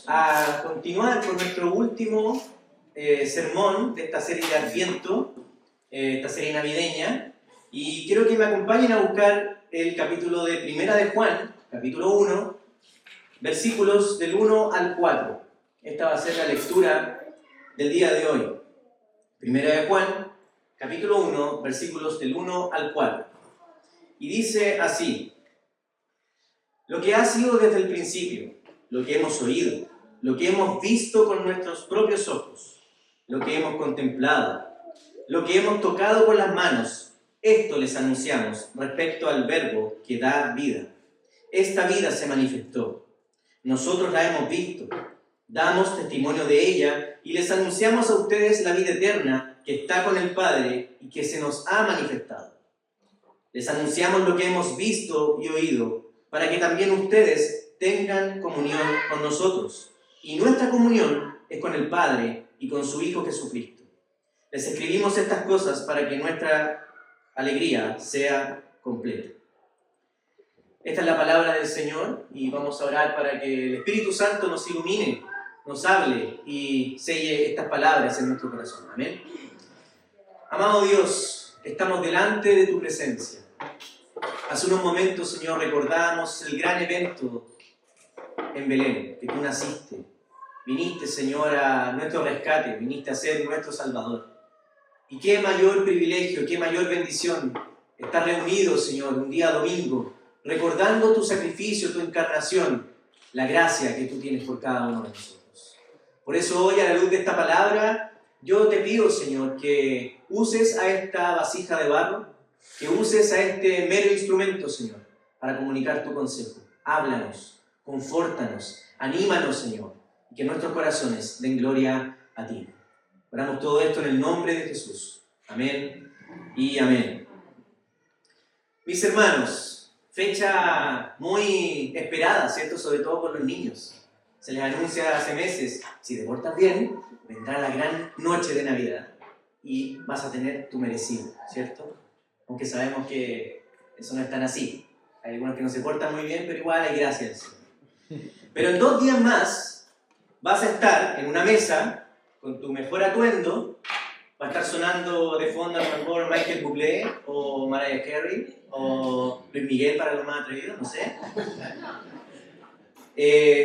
a continuar con nuestro último sermón de esta serie de Adviento, esta serie navideña, y quiero que me acompañen a buscar el capítulo de Primera de Juan, capítulo 1, versículos del 1 al 4. Esta va a ser la lectura del día de hoy. Primera de Juan, capítulo 1, versículos del 1 al 4. Y dice así: lo que ha sido desde el principio, lo que hemos oído, lo que hemos visto con nuestros propios ojos, lo que hemos contemplado, lo que hemos tocado con las manos, esto les anunciamos respecto al Verbo que da vida. Esta vida se manifestó. Nosotros la hemos visto, damos testimonio de ella y les anunciamos a ustedes la vida eterna que está con el Padre y que se nos ha manifestado. Les anunciamos lo que hemos visto y oído, para que también ustedes tengan comunión con nosotros. Y nuestra comunión es con el Padre y con su Hijo Jesucristo. Les escribimos estas cosas para que nuestra alegría sea completa. Esta es la palabra del Señor y vamos a orar para que el Espíritu Santo nos ilumine, nos hable y selle estas palabras en nuestro corazón. Amén. Amado Dios, estamos delante de tu presencia. Hace unos momentos, Señor, recordamos el gran evento en Belén, que tú naciste. Viniste, Señor, a nuestro rescate, viniste a ser nuestro Salvador. Y qué mayor privilegio, qué mayor bendición estar reunidos, Señor, un día domingo, recordando tu sacrificio, tu encarnación, la gracia que tú tienes por cada uno de nosotros. Por eso hoy, a la luz de esta palabra, yo te pido, Señor, que uses a esta vasija de barro, que uses a este mero instrumento, Señor, para comunicar tu consejo. Háblanos, confórtanos, anímanos, Señor, y que nuestros corazones den gloria a ti. Oramos todo esto en el nombre de Jesús. Amén y amén. Mis hermanos, fecha muy esperada, ¿cierto? Sobre todo por los niños. Se les anuncia hace meses: si te portas bien, vendrá la gran noche de Navidad y vas a tener tu merecido, ¿cierto? Aunque sabemos que eso no es tan así. Hay algunos que no se portan muy bien, pero igual hay gracias. Pero en 2 días más vas a estar en una mesa con tu mejor atuendo. Va a estar sonando de fondo a lo mejor Michael Bublé o Mariah Carey o Luis Miguel para los más atrevidos, no sé.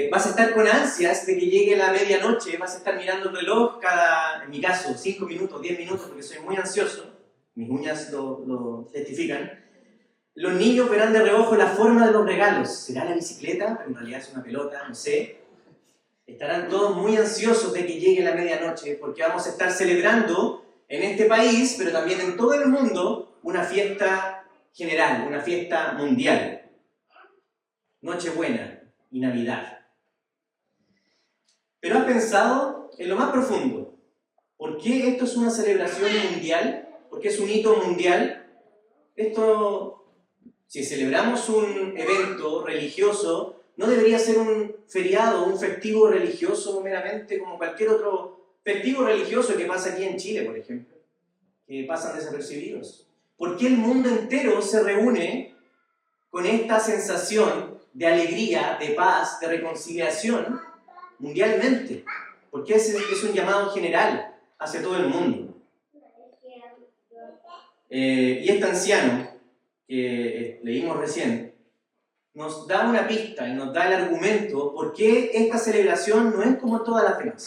Vas a estar con ansias de que llegue la medianoche. Vas a estar mirando el reloj cada, en mi caso, 5 minutos, 10 minutos, porque soy muy ansioso. Mis uñas lo testifican. Los niños verán de reojo la forma de los regalos. ¿Será la bicicleta? Pero en realidad es una pelota, no sé. Estarán todos muy ansiosos de que llegue la medianoche, porque vamos a estar celebrando en este país, pero también en todo el mundo, una fiesta general, una fiesta mundial. Nochebuena y Navidad. Pero ¿has pensado en lo más profundo? ¿Por qué esto es una celebración mundial? ¿Por qué es un hito mundial? Esto, si celebramos un evento religioso, no debería ser un feriado, un festivo religioso meramente como cualquier otro festivo religioso que pasa aquí en Chile, por ejemplo, que pasan desapercibidos. ¿Por qué el mundo entero se reúne con esta sensación de alegría, de paz, de reconciliación mundialmente? ¿Por qué es un llamado general hacia todo el mundo? Y este anciano que leímos recién nos da una pista y nos da el argumento por qué esta celebración no es como todas las demás.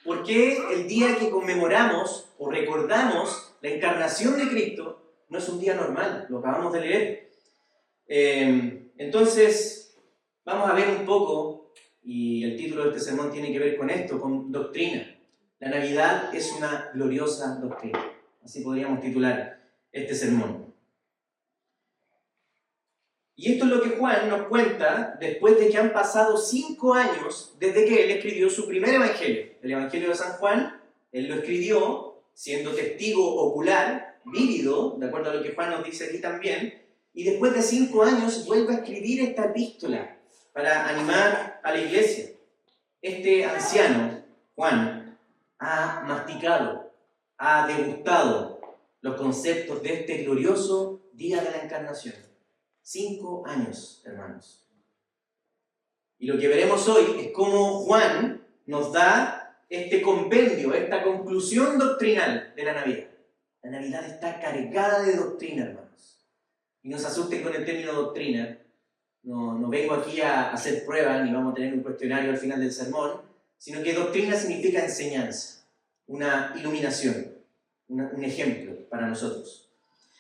¿Por qué el día que conmemoramos o recordamos la encarnación de Cristo no es un día normal? Lo acabamos de leer. Entonces, vamos a ver un poco, y el título de este sermón tiene que ver con esto, con doctrina. La Navidad es una gloriosa doctrina. Así podríamos titular este sermón. Y esto es lo que Juan nos cuenta después de que han pasado 5 años desde que él escribió su primer evangelio, el Evangelio de San Juan. Él lo escribió siendo testigo ocular, vívido, de acuerdo a lo que Juan nos dice aquí también, y después de 5 años vuelve a escribir esta epístola para animar a la iglesia. Este anciano, Juan, ha masticado, ha degustado los conceptos de este glorioso día de la encarnación. 5 años, hermanos. Y lo que veremos hoy es cómo Juan nos da este compendio, esta conclusión doctrinal de la Navidad. La Navidad está cargada de doctrina, hermanos. Y no se asusten con el término doctrina. No vengo aquí a hacer pruebas, ni vamos a tener un cuestionario al final del sermón, sino que doctrina significa enseñanza, una iluminación, un ejemplo para nosotros.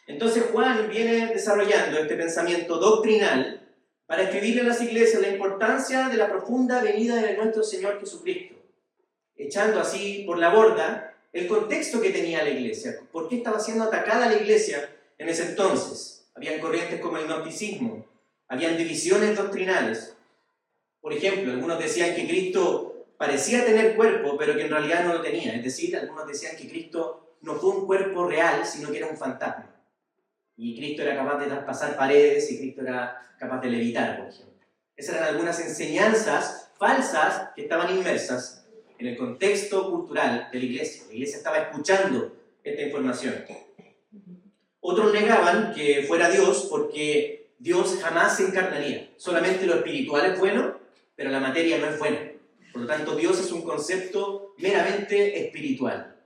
Entonces Juan viene desarrollando este pensamiento doctrinal para escribirle a las iglesias la importancia de la profunda venida de nuestro Señor Jesucristo, echando así por la borda el contexto que tenía la iglesia. ¿Por qué estaba siendo atacada la iglesia en ese entonces? Habían corrientes como el gnosticismo, habían divisiones doctrinales. Por ejemplo, algunos decían que Cristo parecía tener cuerpo, pero que en realidad no lo tenía. Es decir, algunos decían que Cristo no fue un cuerpo real, sino que era un fantasma. Y Cristo era capaz de traspasar paredes y Cristo era capaz de levitar, por ejemplo. Esas eran algunas enseñanzas falsas que estaban inmersas en el contexto cultural de la iglesia. La iglesia estaba escuchando esta información. Otros negaban que fuera Dios porque Dios jamás se encarnaría. Solamente lo espiritual es bueno, pero la materia no es buena. Por lo tanto, Dios es un concepto meramente espiritual.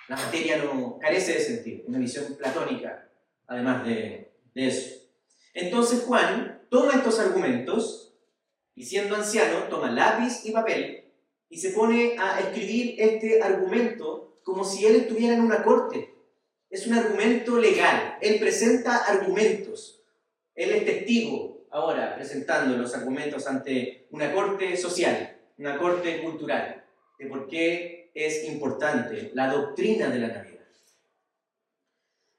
La materia no carece de sentido, una visión platónica, además de eso. Entonces Juan toma estos argumentos y, siendo anciano, toma lápiz y papel y se pone a escribir este argumento como si él estuviera en una corte. Es un argumento legal. Él presenta argumentos. Él es testigo ahora presentando los argumentos ante una corte social, una corte cultural, de por qué es importante la doctrina de la Navidad.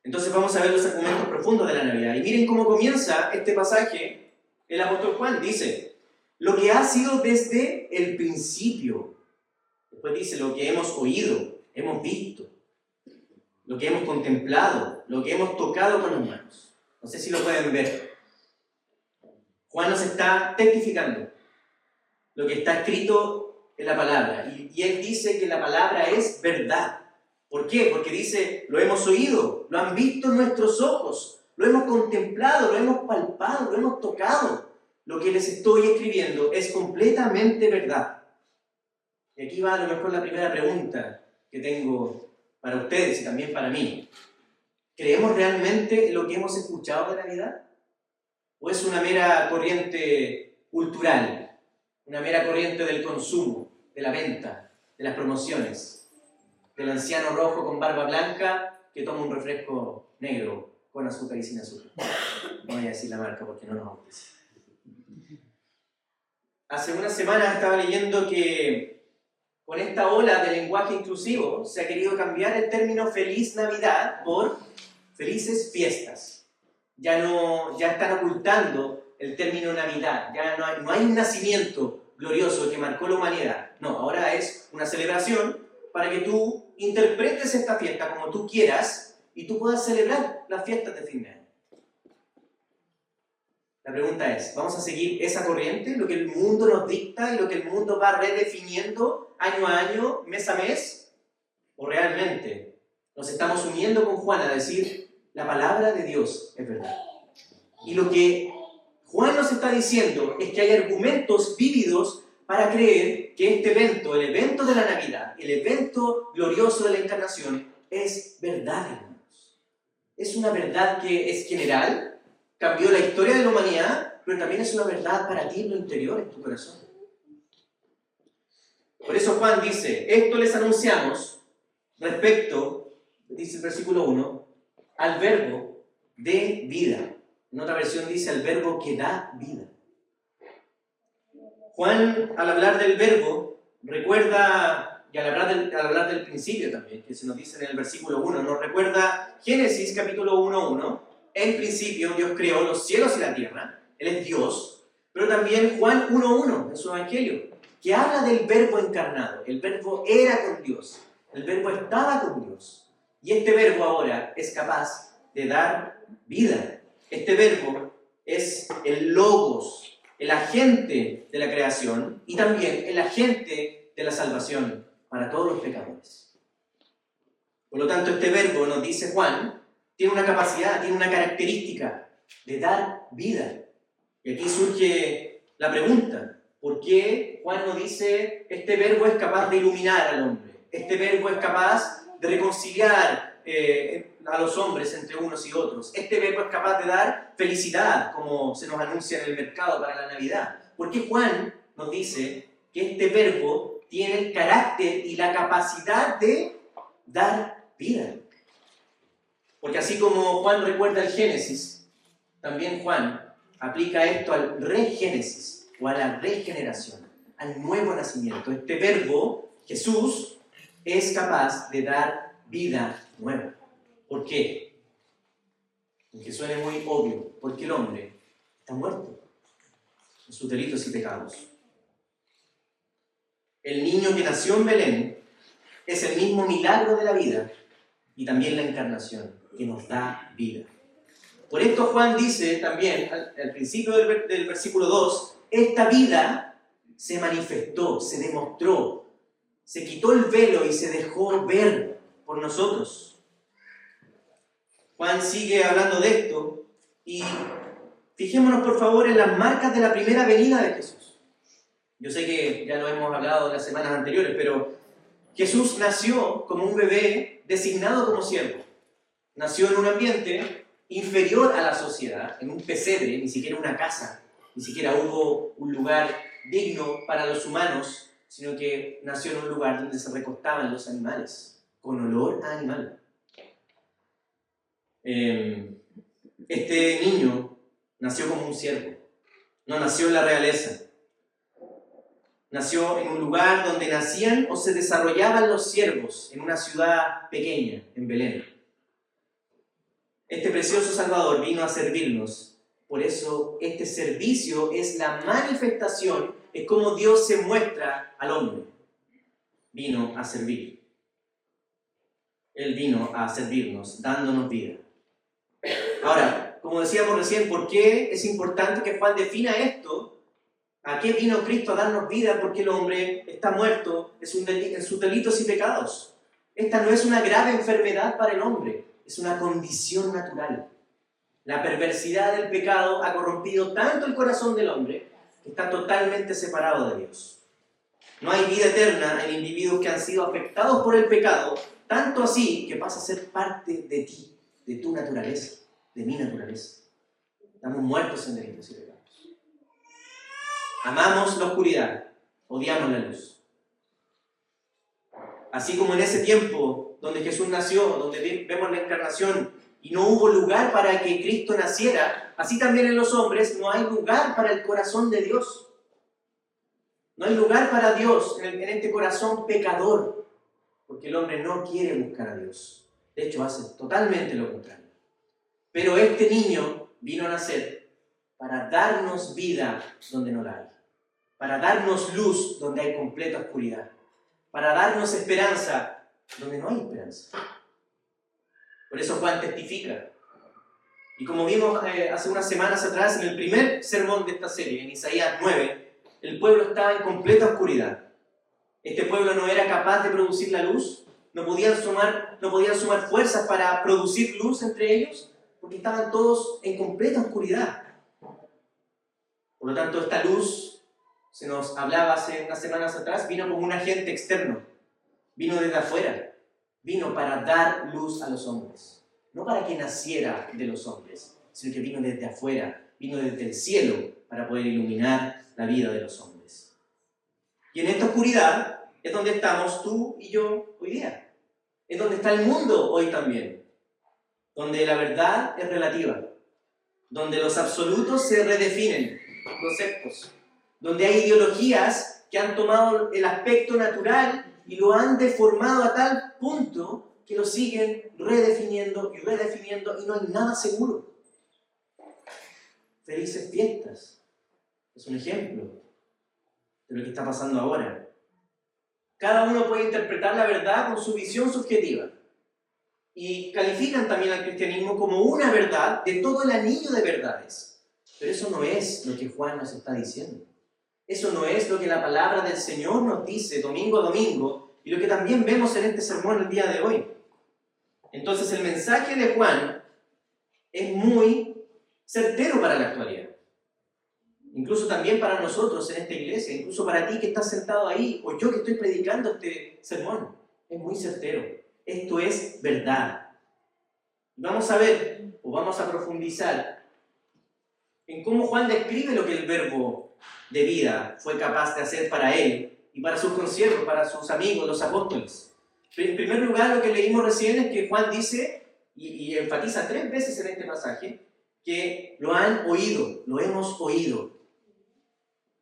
Entonces vamos a ver los argumentos profundos de la Navidad. Y miren cómo comienza este pasaje. El apóstol Juan dice, lo que ha sido desde el principio. Después dice, lo que hemos oído, hemos visto, lo que hemos contemplado, lo que hemos tocado con las manos. No sé si lo pueden ver. Juan nos está testificando lo que está escrito en la palabra. Y él dice que la palabra es verdad. ¿Por qué? Porque dice, lo hemos oído, lo han visto nuestros ojos, lo hemos contemplado, lo hemos palpado, lo hemos tocado. Lo que les estoy escribiendo es completamente verdad. Y aquí va a lo mejor la primera pregunta que tengo para ustedes y también para mí. ¿Creemos realmente en lo que hemos escuchado de Navidad? ¿O es una mera corriente cultural, una mera corriente del consumo, de la venta, de las promociones? Del anciano rojo con barba blanca que toma un refresco negro con azúcar y sin azúcar. No voy a decir la marca porque no nos auspicia. Hace unas semanas estaba leyendo que con esta ola de lenguaje inclusivo se ha querido cambiar el término Feliz Navidad por Felices Fiestas. Ya están ocultando el término Navidad. Ya no hay un nacimiento glorioso que marcó la humanidad. No, ahora es una celebración para que tú interpretes esta fiesta como tú quieras y tú puedas celebrar las fiestas de fin de año. La pregunta es, ¿vamos a seguir esa corriente, lo que el mundo nos dicta y lo que el mundo va redefiniendo año a año, mes a mes? ¿O realmente nos estamos uniendo con Juan a decir, la palabra de Dios es verdad? Y lo que Juan nos está diciendo es que hay argumentos vívidos para creer que este evento, el evento de la Navidad, el evento glorioso de la Encarnación, es verdad, hermanos. Es una verdad que es general, cambió la historia de la humanidad, pero también es una verdad para ti en lo interior, en tu corazón. Por eso Juan dice, esto les anunciamos respecto, dice el versículo 1, al verbo de vida. En otra versión dice al verbo que da vida. Juan, al hablar del verbo, recuerda, y al hablar del principio también, que se nos dice en el versículo 1, nos recuerda Génesis capítulo 1:1, en principio Dios creó los cielos y la tierra, Él es Dios, pero también Juan 1:1 en su evangelio, que habla del verbo encarnado. El verbo era con Dios, el verbo estaba con Dios, y este verbo ahora es capaz de dar vida. Este verbo es el logos, el agente de la creación y también el agente de la salvación para todos los pecadores. Por lo tanto, este verbo, nos dice Juan, tiene una capacidad, tiene una característica de dar vida. Y aquí surge la pregunta, ¿Por qué Juan no dice, este verbo es capaz de iluminar al hombre? Este verbo es capaz de reconciliar a los hombres entre unos y otros. Este verbo es capaz de dar felicidad, como se nos anuncia en el mercado para la Navidad. ¿Por qué Juan nos dice que este verbo tiene el carácter y la capacidad de dar vida? Porque así como Juan recuerda el Génesis, también Juan aplica esto al regénesis o a la regeneración, al nuevo nacimiento. Este verbo, Jesús, es capaz de dar vida nueva. ¿Por qué? Aunque suene muy obvio, porque el hombre está muerto en sus delitos y pecados. El niño que nació en Belén es el mismo milagro de la vida y también la encarnación que nos da vida. Por esto Juan dice también al principio del versículo 2, esta vida se manifestó, se demostró, se quitó el velo y se dejó ver por nosotros. Juan sigue hablando de esto y fijémonos por favor en las marcas de la primera venida de Jesús. Yo sé que ya lo hemos hablado en las semanas anteriores, pero Jesús nació como un bebé designado como siervo. Nació en un ambiente inferior a la sociedad, en un pesebre, ni siquiera una casa, ni siquiera hubo un lugar digno para los humanos, sino que nació en un lugar donde se recostaban los animales, con olor a animal. Este niño nació como un siervo, no nació en la realeza. Nació en un lugar donde nacían o se desarrollaban los siervos, en una ciudad pequeña, en Belén. Este precioso Salvador vino a servirnos. Por eso este servicio es la manifestación, es como Dios se muestra al hombre. Vino a servir. Él vino a servirnos, dándonos vida. Ahora, como decíamos recién, ¿por qué es importante que Juan defina esto? ¿A qué vino Cristo a darnos vida? Porque el hombre está muerto en sus delitos y pecados. Esta no es una grave enfermedad para el hombre, es una condición natural. La perversidad del pecado ha corrompido tanto el corazón del hombre que está totalmente separado de Dios. No hay vida eterna en individuos que han sido afectados por el pecado, tanto así que pasa a ser parte de ti, de tu naturaleza, de mi naturaleza. Estamos muertos en delitos y pecados. Amamos la oscuridad, odiamos la luz. Así como en ese tiempo donde Jesús nació, donde vemos la encarnación y no hubo lugar para que Cristo naciera, así también en los hombres no hay lugar para el corazón de Dios. No hay lugar para Dios en este corazón pecador, porque el hombre no quiere buscar a Dios. De hecho, hace totalmente lo contrario. Pero este niño vino a nacer para darnos vida donde no la hay, para darnos luz donde hay completa oscuridad, para darnos esperanza donde no hay esperanza. Por eso Juan testifica. Y como vimos hace unas semanas atrás, en el primer sermón de esta serie, en Isaías 9, el pueblo estaba en completa oscuridad. Este pueblo no era capaz de producir la luz, no podían sumar fuerzas para producir luz entre ellos, porque estaban todos en completa oscuridad. Por lo tanto, esta luz, se nos hablaba hace unas semanas atrás, vino como un agente externo, vino desde afuera, vino para dar luz a los hombres, no para que naciera de los hombres, sino que vino desde afuera, vino desde el cielo para poder iluminar la vida de los hombres. Y en esta oscuridad es donde estamos tú y yo hoy día, es donde está el mundo hoy también, donde la verdad es relativa, donde los absolutos se redefinen, conceptos, donde hay ideologías que han tomado el aspecto natural y lo han deformado a tal punto que lo siguen redefiniendo y no hay nada seguro. Felices fiestas es un ejemplo de lo que está pasando ahora. Cada uno puede interpretar la verdad con su visión subjetiva y califican también al cristianismo como una verdad de todo el anillo de verdades. Pero eso no es lo que Juan nos está diciendo. Eso no es lo que la palabra del Señor nos dice domingo a domingo y lo que también vemos en este sermón el día de hoy. Entonces el mensaje de Juan es muy certero para la actualidad. incluso también para nosotros en esta iglesia, incluso para ti que estás sentado ahí, o yo que estoy predicando este sermón. Es muy certero. Esto es verdad. Vamos a ver, o vamos a profundizar en cómo Juan describe lo que el verbo de vida fue capaz de hacer para él y para sus consiervos, para sus amigos, los apóstoles. En primer lugar, lo que leímos recién es que Juan dice, y enfatiza 3 veces en este pasaje, que lo han oído, lo hemos oído.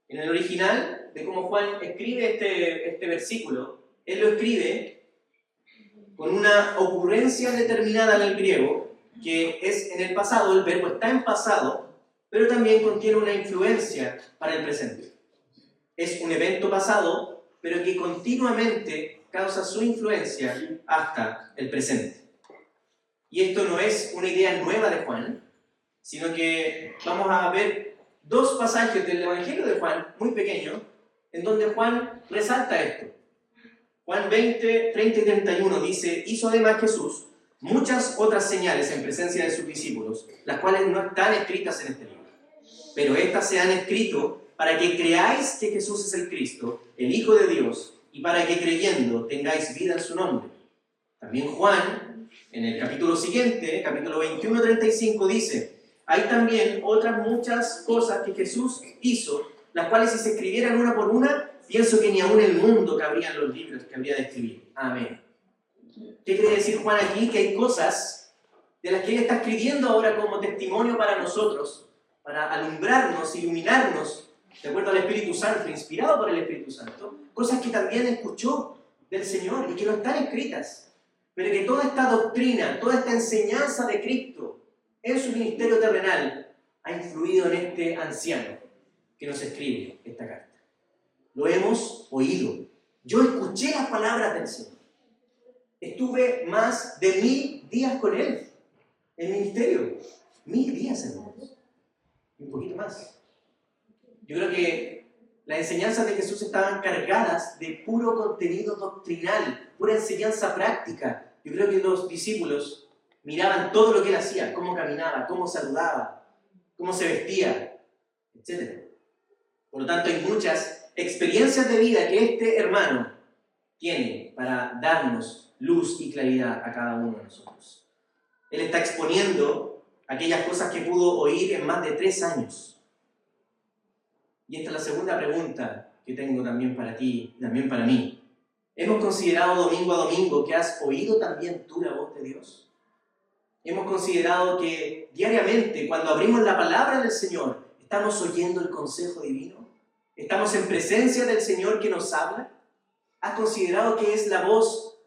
En el original, de cómo Juan escribe este versículo, él lo escribe con una ocurrencia determinada en el griego, que es en el pasado, el verbo está en pasado, pero también contiene una influencia para el presente. Es un evento pasado, pero que continuamente causa su influencia hasta el presente. Y esto no es una idea nueva de Juan, sino que vamos a ver 2 pasajes del Evangelio de Juan, muy pequeños, en donde Juan resalta esto. Juan 20, 30 y 31 dice, hizo además Jesús muchas otras señales en presencia de sus discípulos, las cuales no están escritas en este libro. Pero estas se han escrito para que creáis que Jesús es el Cristo, el Hijo de Dios, y para que creyendo tengáis vida en su nombre. También Juan, en el capítulo siguiente, capítulo 21, 35, dice, hay también otras muchas cosas que Jesús hizo, las cuales si se escribieran una por una, pienso que ni aún el mundo cabrían los libros que habría de escribir. Amén. ¿Qué quiere decir Juan aquí? Que hay cosas de las que él está escribiendo ahora como testimonio para nosotros, para alumbrarnos, iluminarnos, de acuerdo al Espíritu Santo, inspirado por el Espíritu Santo, cosas que también escuchó del Señor y que no están escritas, pero que toda esta doctrina, toda esta enseñanza de Cristo en su ministerio terrenal ha influido en este anciano que nos escribe esta carta. Lo hemos oído. Yo escuché las palabras del Señor. Estuve más de 1000 días con Él en ministerio. 1000 días, hermanos. Un poquito más. Yo creo que las enseñanzas de Jesús estaban cargadas de puro contenido doctrinal, pura enseñanza práctica. Yo creo que los discípulos miraban todo lo que Él hacía, cómo caminaba, cómo saludaba, cómo se vestía, etc. Por lo tanto, hay muchas experiencias de vida que este hermano tiene para darnos luz y claridad a cada uno de nosotros. Él está exponiendo aquellas cosas que pudo oír en más de 3 años. Y esta es la segunda pregunta que tengo también para ti y también para mí. ¿Hemos considerado domingo a domingo que has oído también tú la voz de Dios? ¿Hemos considerado que diariamente, cuando abrimos la palabra del Señor, estamos oyendo el consejo divino? ¿Estamos en presencia del Señor que nos habla? ¿Has considerado que es la voz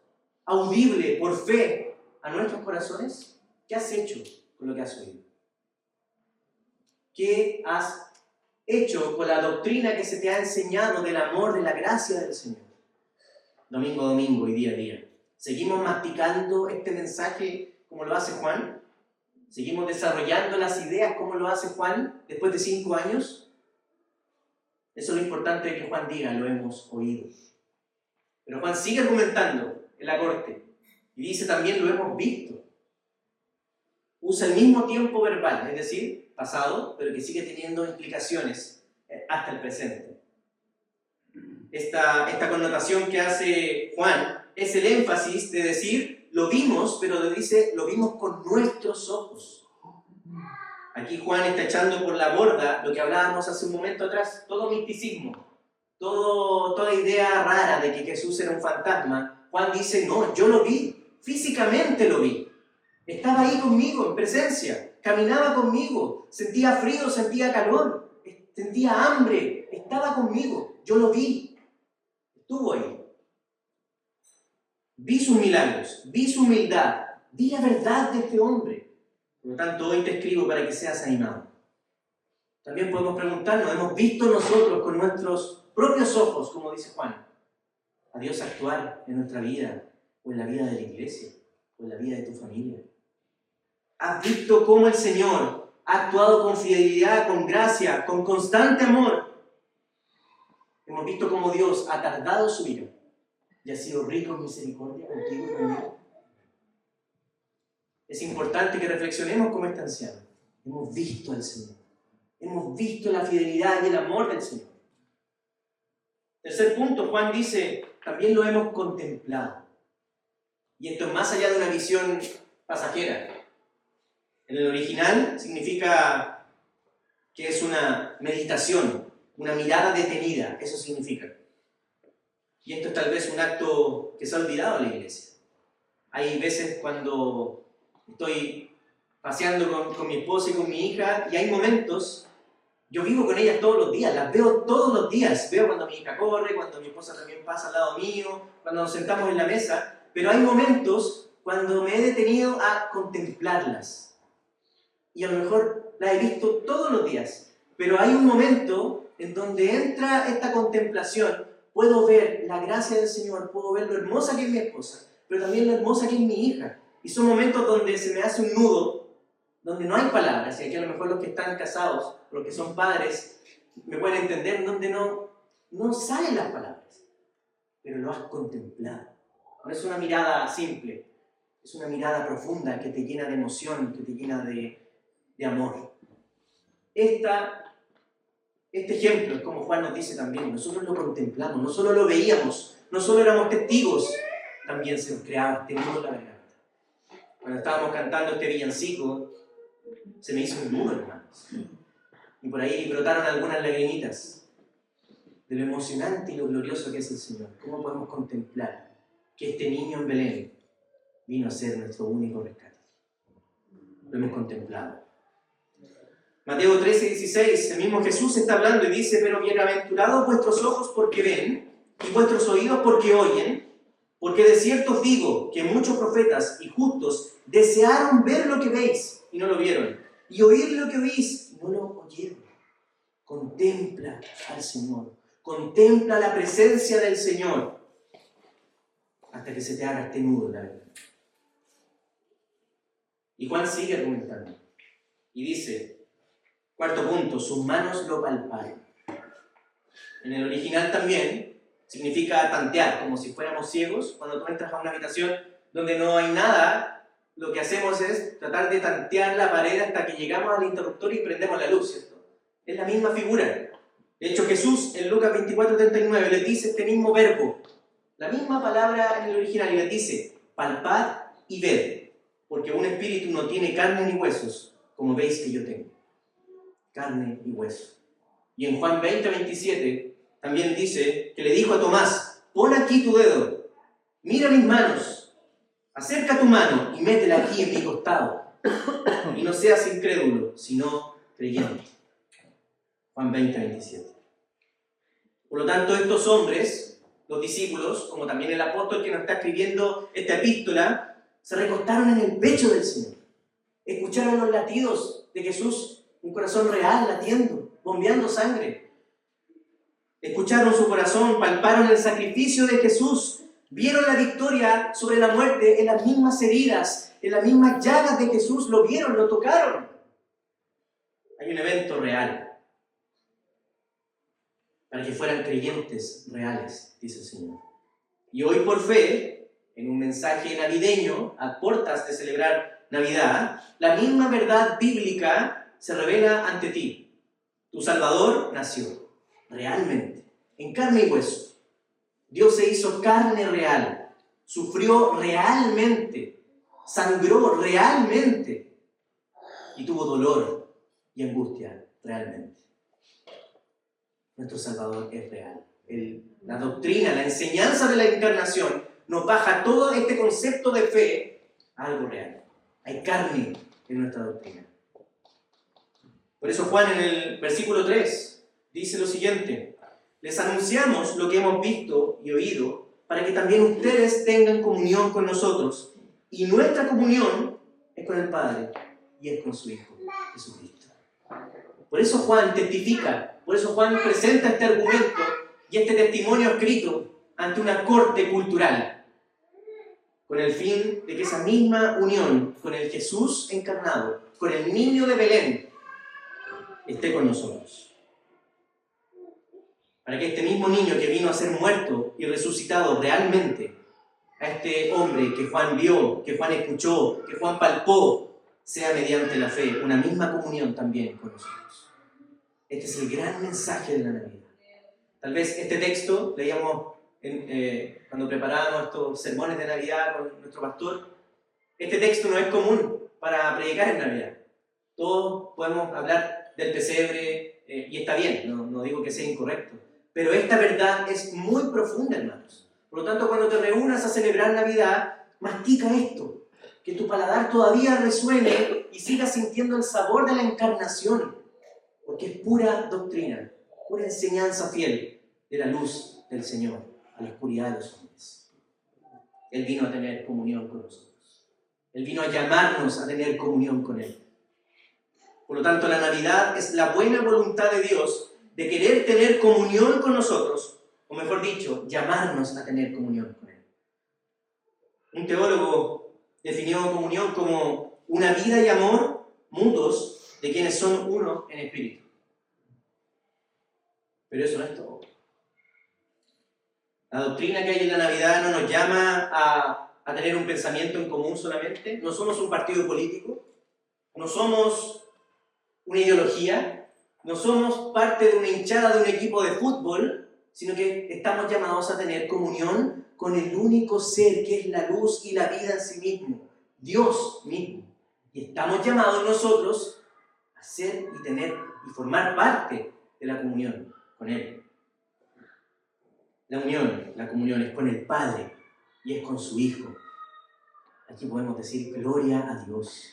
audible por fe a nuestros corazones? ¿Qué has hecho con lo que has oído? ¿Qué has hecho con la doctrina que se te ha enseñado del amor, de la gracia del Señor? Domingo a domingo y día a día. ¿Seguimos masticando este mensaje como lo hace Juan? ¿Seguimos desarrollando las ideas como lo hace Juan después de 5 años? Eso es lo importante que Juan diga, lo hemos oído. Pero Juan sigue argumentando en la corte y dice también lo hemos visto. Usa el mismo tiempo verbal, es decir, pasado, pero que sigue teniendo implicaciones hasta el presente. Esta connotación que hace Juan es el énfasis de decir lo vimos, pero le dice lo vimos con nuestros ojos. Aquí Juan está echando por la borda lo que hablábamos hace un momento atrás, todo misticismo, toda idea rara de que Jesús era un fantasma. Juan dice, no, yo lo vi, físicamente lo vi. Estaba ahí conmigo, en presencia, caminaba conmigo, sentía frío, sentía calor, sentía hambre, estaba conmigo, yo lo vi, estuvo ahí. Vi sus milagros, vi su humildad, vi la verdad de este hombre. Por lo tanto, hoy te escribo para que seas animado. También podemos preguntarnos, ¿hemos visto nosotros con nuestros propios ojos, como dice Juan, a Dios actuar en nuestra vida, o en la vida de la iglesia, o en la vida de tu familia? ¿Has visto cómo el Señor ha actuado con fidelidad, con gracia, con constante amor? Hemos visto cómo Dios ha tardado su ira y ha sido rico en misericordia contigo y conmigo. Es importante que reflexionemos como este anciano. Hemos visto al Señor. Hemos visto la fidelidad y el amor del Señor. Tercer punto, Juan dice, también lo hemos contemplado. Y esto es más allá de una visión pasajera. En el original significa que es una meditación, una mirada detenida, eso significa. Y esto es tal vez un acto que se ha olvidado en la iglesia. Hay veces cuando estoy paseando con mi esposa y con mi hija, y hay momentos, yo vivo con ellas todos los días, las veo todos los días. Veo cuando mi hija corre, cuando mi esposa también pasa al lado mío, cuando nos sentamos en la mesa, pero hay momentos cuando me he detenido a contemplarlas. Y a lo mejor las he visto todos los días, pero hay un momento en donde entra esta contemplación, puedo ver la gracia del Señor, puedo ver lo hermosa que es mi esposa, pero también lo hermosa que es mi hija. Y son momentos donde se me hace un nudo, donde no hay palabras, y aquí a lo mejor los que están casados, los que son padres, me pueden entender, donde no salen las palabras, pero lo has contemplado. No es una mirada simple, es una mirada profunda que te llena de emoción, que te llena de amor. Este ejemplo es como Juan nos dice también, nosotros lo contemplamos, no solo lo veíamos, no solo éramos testigos, también se nos creaba este nudo en la garganta. Cuando estábamos cantando este villancico, se me hizo un nudo, hermanos. Y por ahí brotaron algunas lagrimitas de lo emocionante y lo glorioso que es el Señor. ¿Cómo podemos contemplar que este niño en Belén vino a ser nuestro único rescate? Lo hemos contemplado. Mateo 13:16, el mismo Jesús está hablando y dice, pero bienaventurados vuestros ojos porque ven, y vuestros oídos porque oyen, porque de cierto os digo que muchos profetas y justos desearon ver lo que veis y no lo vieron, y oír lo que oís y no lo oyeron. Contempla al Señor, contempla la presencia del Señor, hasta que se te haga este nudo en la garganta. Y Juan sigue argumentando, y dice, cuarto punto, sus manos lo palparon. En el original también significa tantear, como si fuéramos ciegos. Cuando tú entras a una habitación donde no hay nada, lo que hacemos es tratar de tantear la pared hasta que llegamos al interruptor y prendemos la luz, ¿cierto? Es la misma figura. De hecho, Jesús en Lucas 24:39 les dice este mismo verbo, la misma palabra en el original, y les dice, palpad y ved, porque un espíritu no tiene carne ni huesos, como veis que yo tengo. Carne y hueso. Y en Juan 20:27 también dice que le dijo a Tomás, pon aquí tu dedo, mira mis manos, acerca tu mano y métela aquí en mi costado, y no seas incrédulo, sino creyente. Juan 20:27. Por lo tanto, estos hombres, los discípulos, como también el apóstol que nos está escribiendo esta epístola, se recostaron en el pecho del Señor. Escucharon los latidos de Jesús, un corazón real latiendo, bombeando sangre. Escucharon su corazón, palparon el sacrificio de Jesús, vieron la victoria sobre la muerte en las mismas heridas, en las mismas llagas de Jesús, lo vieron, lo tocaron. Hay un evento real para que fueran creyentes reales, dice el Señor. Y hoy por fe, en un mensaje navideño, a puertas de celebrar Navidad, la misma verdad bíblica se revela ante ti. Tu Salvador nació, realmente, en carne y hueso. Dios se hizo carne real, sufrió realmente, sangró realmente y tuvo dolor y angustia realmente. Nuestro Salvador es real. La doctrina, la enseñanza de la encarnación nos baja todo este concepto de fe a algo real. Hay carne en nuestra doctrina. Por eso Juan en el versículo 3 dice lo siguiente, les anunciamos lo que hemos visto y oído para que también ustedes tengan comunión con nosotros. Y nuestra comunión es con el Padre y es con su Hijo, Jesucristo. Por eso Juan testifica, por eso Juan presenta este argumento y este testimonio escrito ante una corte cultural, con el fin de que esa misma unión con el Jesús encarnado, con el niño de Belén, esté con nosotros. Para que este mismo niño que vino a ser muerto y resucitado realmente, a este hombre que Juan vio, que Juan escuchó, que Juan palpó, sea mediante la fe una misma comunión también con nosotros. Este es el gran mensaje de la Navidad. Tal vez este texto leíamos cuando preparábamos estos sermones de Navidad con nuestro pastor. Este texto no es común para predicar en Navidad. Todos podemos hablar del pesebre y está bien, no digo que sea incorrecto. Pero esta verdad es muy profunda, hermanos. Por lo tanto, cuando te reúnas a celebrar Navidad, mastica esto. Que tu paladar todavía resuene y sigas sintiendo el sabor de la encarnación. Porque es pura doctrina, pura enseñanza fiel de la luz del Señor a la oscuridad de los hombres. Él vino a tener comunión con nosotros. Él vino a llamarnos a tener comunión con Él. Por lo tanto, la Navidad es la buena voluntad de Dios de querer tener comunión con nosotros, o mejor dicho, llamarnos a tener comunión con Él. Un teólogo definió comunión como una vida y amor mutuos de quienes son uno en espíritu. Pero eso no es todo. La doctrina que hay en la Navidad no nos llama a tener un pensamiento en común solamente. No somos un partido político, no somos una ideología, no somos parte de una hinchada de un equipo de fútbol, sino que estamos llamados a tener comunión con el único ser que es la luz y la vida en sí mismo, Dios mismo. Y estamos llamados nosotros a ser y tener y formar parte de la comunión con Él. La comunión es con el Padre y es con su Hijo. Aquí podemos decir gloria a Dios.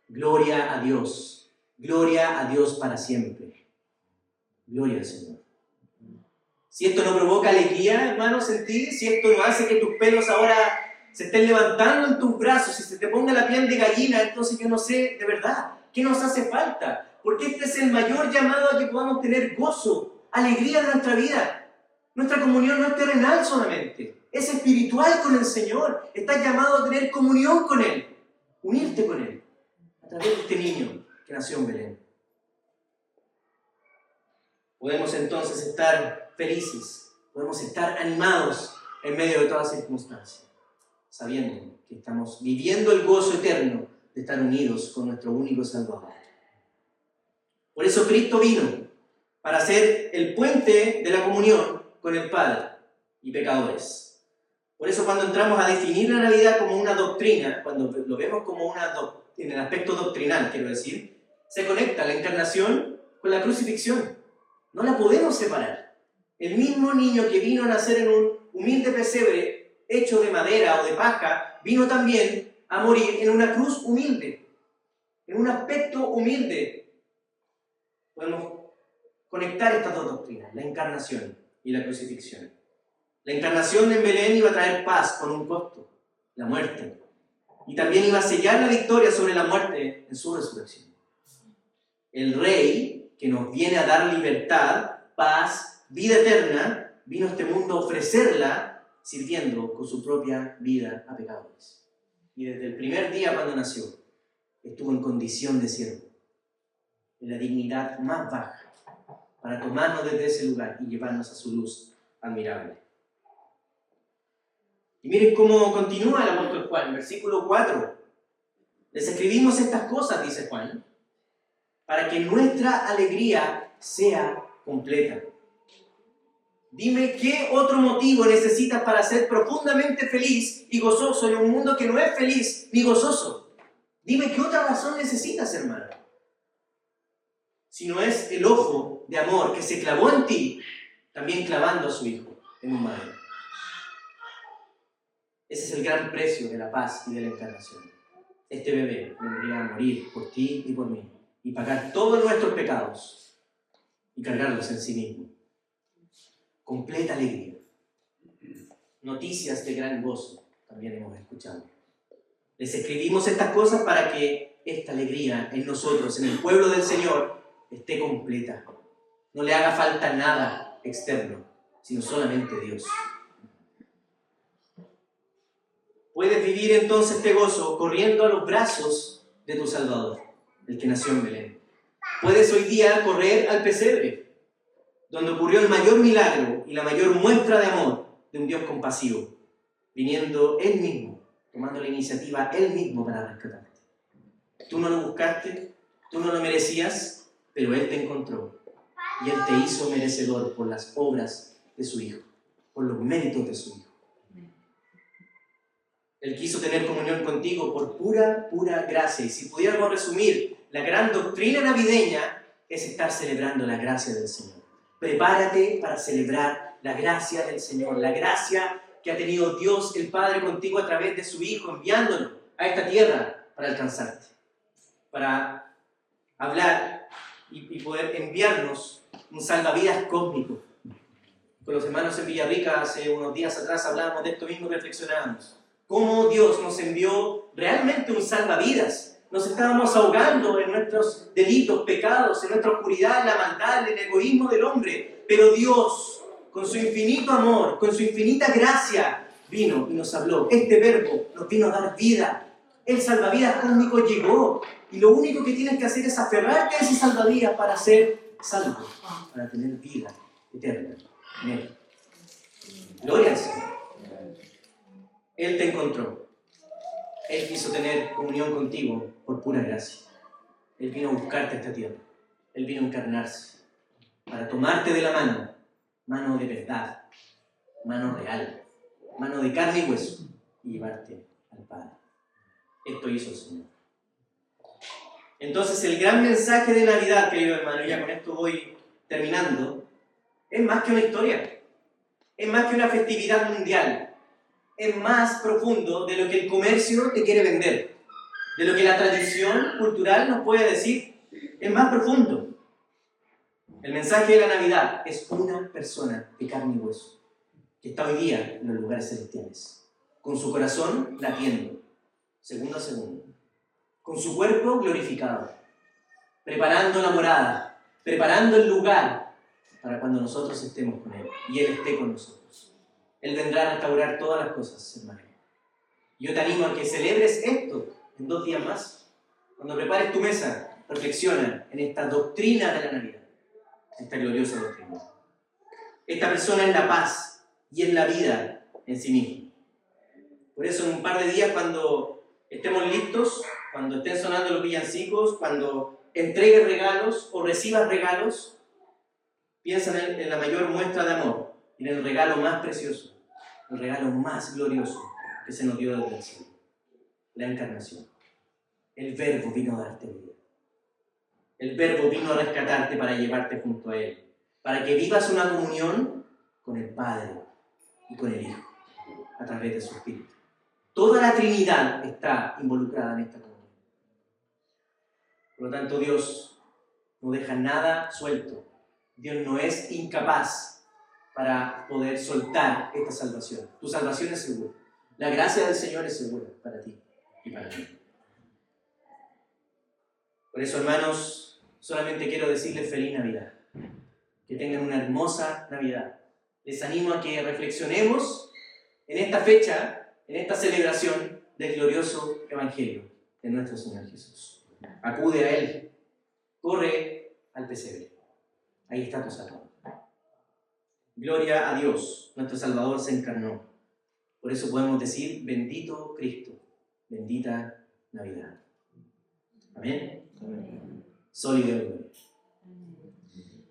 Gloria a Dios. Gloria a Dios para siempre. Gloria al Señor. Si esto no provoca alegría, hermanos, en ti, si esto no hace que tus pelos ahora se estén levantando en tus brazos, si se te ponga la piel de gallina, entonces yo no sé de verdad qué nos hace falta. Porque este es el mayor llamado a que podamos tener gozo, alegría en nuestra vida. Nuestra comunión no es terrenal solamente, es espiritual con el Señor. Estás llamado a tener comunión con Él, unirte con Él, a través de este niño que nació en Belén. Podemos entonces estar felices, podemos estar animados en medio de toda circunstancia, sabiendo que estamos viviendo el gozo eterno de estar unidos con nuestro único Salvador. Por eso Cristo vino, para ser el puente de la comunión con el Padre y pecadores. Por eso cuando entramos a definir la Navidad como una doctrina, cuando lo vemos como en el aspecto doctrinal, quiero decir, se conecta la encarnación con la crucifixión. No la podemos separar. El mismo niño que vino a nacer en un humilde pesebre hecho de madera o de paja, vino también a morir en una cruz humilde, en un aspecto humilde. Podemos conectar estas dos doctrinas, la encarnación y la crucifixión. La encarnación en Belén iba a traer paz con un costo, la muerte. Y también iba a sellar la victoria sobre la muerte en su resurrección. El Rey, que nos viene a dar libertad, paz, vida eterna, vino a este mundo a ofrecerla sirviendo con su propia vida a pecadores. Y desde el primer día cuando nació, estuvo en condición de siervo, en la dignidad más baja, para tomarnos desde ese lugar y llevarnos a su luz admirable. Y miren cómo continúa el apóstol Juan, versículo 4. Les escribimos estas cosas, dice Juan, para que nuestra alegría sea completa. Dime qué otro motivo necesitas para ser profundamente feliz y gozoso en un mundo que no es feliz ni gozoso. Dime qué otra razón necesitas, hermano. Si no es el ojo de amor que se clavó en ti, también clavando a su hijo en un madero. Ese es el gran precio de la paz y de la encarnación. Este bebé vendría a morir por ti y por mí y pagar todos nuestros pecados y cargarlos en sí mismo. Completa alegría. Noticias de gran gozo también hemos escuchado. Les escribimos estas cosas para que esta alegría en nosotros, en el pueblo del Señor, esté completa. No le haga falta nada externo, sino solamente Dios. Puedes vivir entonces este gozo corriendo a los brazos de tu Salvador, el que nació en Belén. Puedes hoy día correr al pesebre, donde ocurrió el mayor milagro y la mayor muestra de amor de un Dios compasivo, viniendo Él mismo, tomando la iniciativa Él mismo para rescatarte. Tú no lo buscaste, tú no lo merecías, pero Él te encontró y Él te hizo merecedor por las obras de su Hijo, por los méritos de su Hijo. Él quiso tener comunión contigo por pura gracia. Y si pudiéramos resumir, la gran doctrina navideña es estar celebrando la gracia del Señor. Prepárate para celebrar la gracia del Señor, la gracia que ha tenido Dios el Padre contigo a través de su Hijo, enviándolo a esta tierra para alcanzarte, para hablar y poder enviarnos un salvavidas cósmico. Con los hermanos en Villarrica hace unos días atrás hablábamos de esto mismo, reflexionábamos. Cómo Dios nos envió realmente un salvavidas. Nos estábamos ahogando en nuestros delitos, pecados, en nuestra oscuridad, en la maldad, en el egoísmo del hombre. Pero Dios, con su infinito amor, con su infinita gracia, vino y nos habló. Este verbo nos vino a dar vida. El salvavidas cósmico llegó. Y lo único que tienes que hacer es aferrarte a ese salvavidas para ser salvo, para tener vida eterna en Él. Gloria al Señor. Él te encontró. Él quiso tener comunión contigo por pura gracia. Él vino a buscarte a esta tierra. Él vino a encarnarse para tomarte de la mano, mano de verdad, mano real, mano de carne y hueso, y llevarte al Padre. Esto hizo el Señor. Entonces el gran mensaje de Navidad, querido hermano, y ya con esto voy terminando, es más que una historia, es más que una festividad mundial. Es más profundo de lo que el comercio te quiere vender, de lo que la tradición cultural nos puede decir. Es más profundo. El mensaje de la Navidad es una persona de carne y hueso que está hoy día en los lugares celestiales, con su corazón latiendo, segundo a segundo, con su cuerpo glorificado, preparando la morada, preparando el lugar para cuando nosotros estemos con Él y Él esté con nosotros. Él vendrá a restaurar todas las cosas, hermano. Yo te animo a que celebres esto en 2 días más. Cuando prepares tu mesa, reflexiona en esta doctrina de la Navidad, esta gloriosa doctrina. Esta persona es la paz y es la vida en sí misma. Por eso en un par de días, cuando estemos listos, cuando estén sonando los villancicos, cuando entregues regalos o recibas regalos, piensa en la mayor muestra de amor, en el regalo más precioso, el regalo más glorioso que se nos dio desde el cielo, la encarnación. El Verbo vino a darte vida. El Verbo vino a rescatarte para llevarte junto a Él, para que vivas una comunión con el Padre y con el Hijo, a través de su Espíritu. Toda la Trinidad está involucrada en esta comunión. Por lo tanto, Dios no deja nada suelto. Dios no es incapaz para poder soltar esta salvación. Tu salvación es segura. La gracia del Señor es segura para ti y para mí. Por eso, hermanos, solamente quiero decirles feliz Navidad. Que tengan una hermosa Navidad. Les animo a que reflexionemos en esta fecha, en esta celebración del glorioso Evangelio de nuestro Señor Jesús. Acude a Él. Corre al pesebre. Ahí está tu Salvador. Gloria a Dios, nuestro Salvador se encarnó. Por eso podemos decir, bendito Cristo, bendita Navidad. Amén. Amén. Sólido y gloria.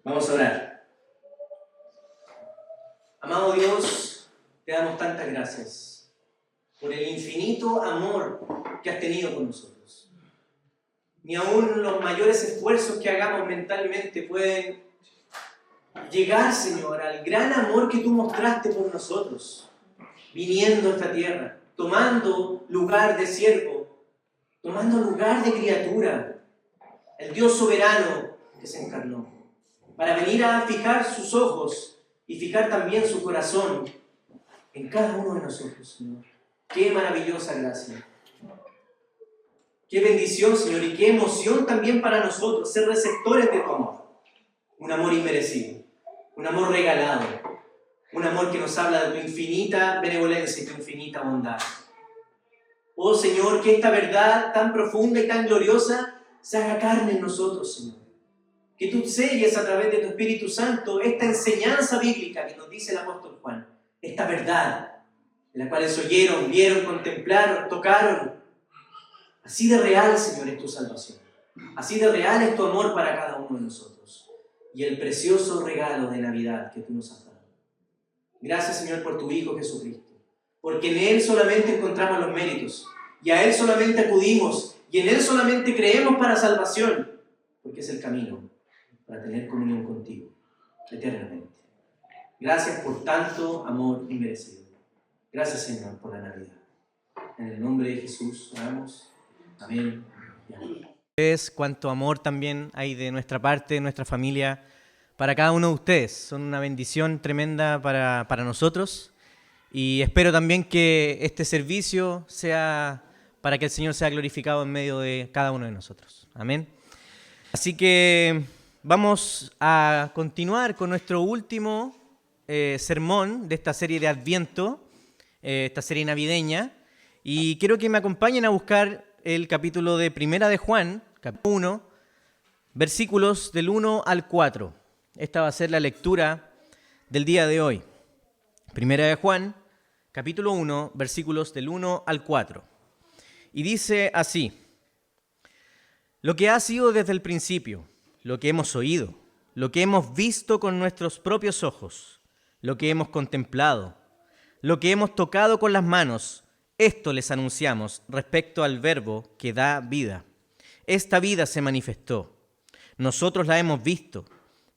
Vamos a orar. Amado Dios, te damos tantas gracias por el infinito amor que has tenido con nosotros. Ni aún los mayores esfuerzos que hagamos mentalmente pueden llegar, Señor, al gran amor que tú mostraste por nosotros, viniendo a esta tierra, tomando lugar de siervo, tomando lugar de criatura, el Dios soberano que se encarnó, para venir a fijar sus ojos y fijar también su corazón en cada uno de nosotros, Señor. Qué maravillosa gracia. Qué bendición, Señor, y qué emoción también para nosotros ser receptores de tu amor. Un amor inmerecido, un amor regalado, un amor que nos habla de tu infinita benevolencia y tu infinita bondad. Oh Señor, que esta verdad tan profunda y tan gloriosa se haga carne en nosotros, Señor. Que tú selles a través de tu Espíritu Santo esta enseñanza bíblica que nos dice el apóstol Juan, esta verdad de la cual ellos oyeron, vieron, contemplaron, tocaron. Así de real, Señor, es tu salvación. Así de real es tu amor para cada uno de nosotros y el precioso regalo de Navidad que tú nos has dado. Gracias, Señor, por tu Hijo Jesucristo, porque en Él solamente encontramos los méritos y a Él solamente acudimos y en Él solamente creemos para salvación, porque es el camino para tener comunión contigo eternamente. Gracias por tanto amor inmerecido. Gracias, Señor, por la Navidad. En el nombre de Jesús oramos. Amén y amén. Cuánto amor también hay de nuestra parte, de nuestra familia, para cada uno de ustedes. Son una bendición tremenda para nosotros y espero también que este servicio sea para que el Señor sea glorificado en medio de cada uno de nosotros. Amén. Así que vamos a continuar con nuestro último sermón de esta serie de Adviento, esta serie navideña, y quiero que me acompañen a buscar el capítulo de Primera de Juan, capítulo 1, versículos del 1 al 4. Esta va a ser la lectura del día de hoy. Primera de Juan, capítulo 1, versículos del 1 al 4. Y dice así: lo que ha sido desde el principio, lo que hemos oído, lo que hemos visto con nuestros propios ojos, lo que hemos contemplado, lo que hemos tocado con las manos, esto les anunciamos respecto al Verbo que da vida. Esta vida se manifestó. Nosotros la hemos visto,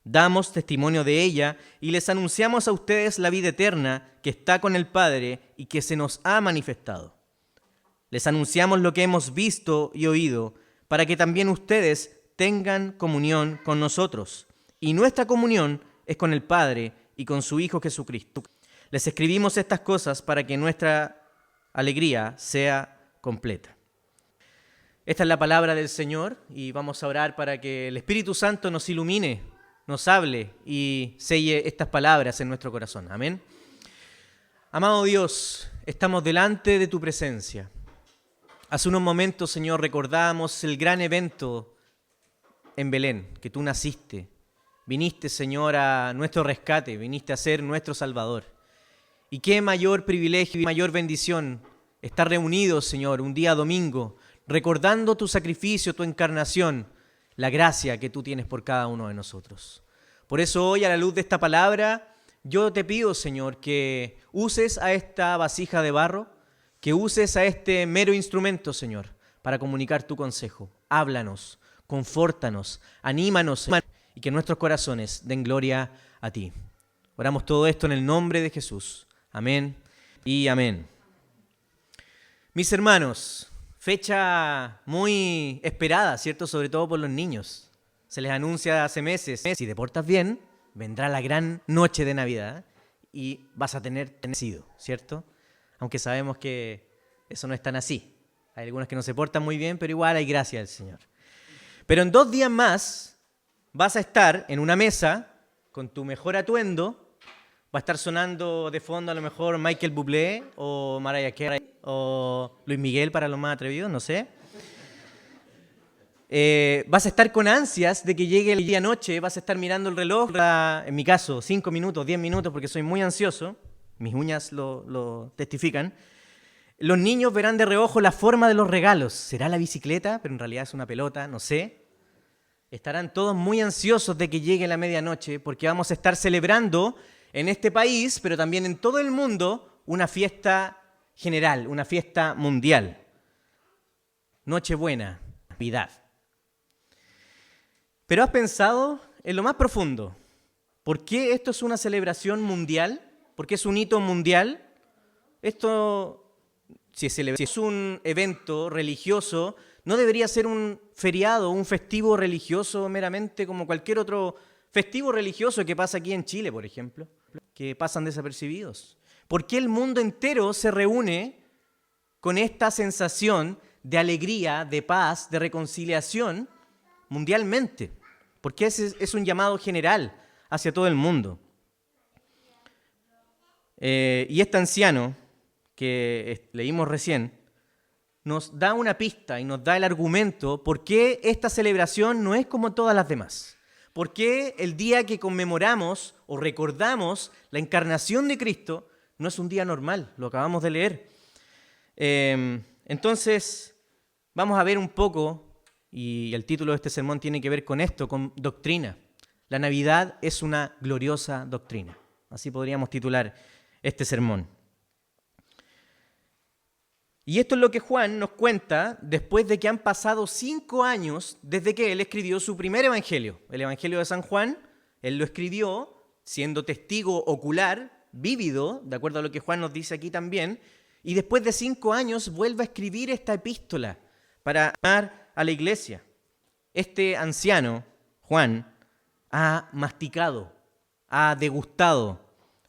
damos testimonio de ella y les anunciamos a ustedes la vida eterna que está con el Padre y que se nos ha manifestado. Les anunciamos lo que hemos visto y oído para que también ustedes tengan comunión con nosotros. Y nuestra comunión es con el Padre y con su Hijo Jesucristo. Les escribimos estas cosas para que nuestra alegría sea completa. Esta es la palabra del Señor y vamos a orar para que el Espíritu Santo nos ilumine, nos hable y selle estas palabras en nuestro corazón. Amén. Amado Dios, estamos delante de tu presencia. Hace unos momentos, Señor, recordamos el gran evento en Belén, que tú naciste. Viniste, Señor, a nuestro rescate, viniste a ser nuestro Salvador. Y qué mayor privilegio y mayor bendición estar reunidos, Señor, un día domingo, recordando tu sacrificio, tu encarnación, la gracia que tú tienes por cada uno de nosotros. Por eso hoy, a la luz de esta palabra, yo te pido, Señor, que uses a esta vasija de barro, que uses a este mero instrumento, Señor, para comunicar tu consejo. Háblanos, confórtanos, anímanos y que nuestros corazones den gloria a ti. Oramos todo esto en el nombre de Jesús. Amén y amén. Mis hermanos, fecha muy esperada, ¿cierto? Sobre todo por los niños. Se les anuncia hace meses, si te portas bien, vendrá la gran noche de Navidad y vas a tener nacido, ¿cierto? Aunque sabemos que eso no es tan así. Hay algunos que no se portan muy bien, pero igual hay gracia del Señor. Pero en 2 días más vas a estar en una mesa con tu mejor atuendo. Va a estar sonando de fondo a lo mejor Michael Bublé o Mariah Carey o Luis Miguel para los más atrevidos, no sé. Vas a estar con ansias de que llegue el día noche, vas a estar mirando el reloj, en mi caso 5 minutos, 10 minutos porque soy muy ansioso, mis uñas lo testifican. Los niños verán de reojo la forma de los regalos. ¿Será la bicicleta? Pero en realidad es una pelota, no sé. Estarán todos muy ansiosos de que llegue la medianoche porque vamos a estar celebrando en este país, pero también en todo el mundo, una fiesta general, una fiesta mundial. Nochebuena, Navidad. Pero ¿has pensado en lo más profundo? ¿Por qué esto es una celebración mundial? ¿Por qué es un hito mundial? Esto, si es un evento religioso, no debería ser un feriado, un festivo religioso meramente como cualquier otro festivo religioso que pasa aquí en Chile, por ejemplo, que pasan desapercibidos. ¿Por qué el mundo entero se reúne con esta sensación de alegría, de paz, de reconciliación mundialmente? ¿Por qué es un llamado general hacia todo el mundo? Y este anciano que leímos recién nos da una pista y nos da el argumento por qué esta celebración no es como todas las demás. ¿Por qué el día que conmemoramos o recordamos la encarnación de Cristo no es un día normal? Lo acabamos de leer. Entonces, vamos a ver un poco Y el título de este sermón tiene que ver con esto, con doctrina. La Navidad es una gloriosa doctrina. Así podríamos titular este sermón. Y esto es lo que Juan nos cuenta después de que han pasado 5 años desde que él escribió su primer evangelio, el Evangelio de San Juan. Él lo escribió siendo testigo ocular, vívido, de acuerdo a lo que Juan nos dice aquí también, y después de 5 años vuelve a escribir esta epístola para amar a la iglesia. Este anciano, Juan, ha masticado, ha degustado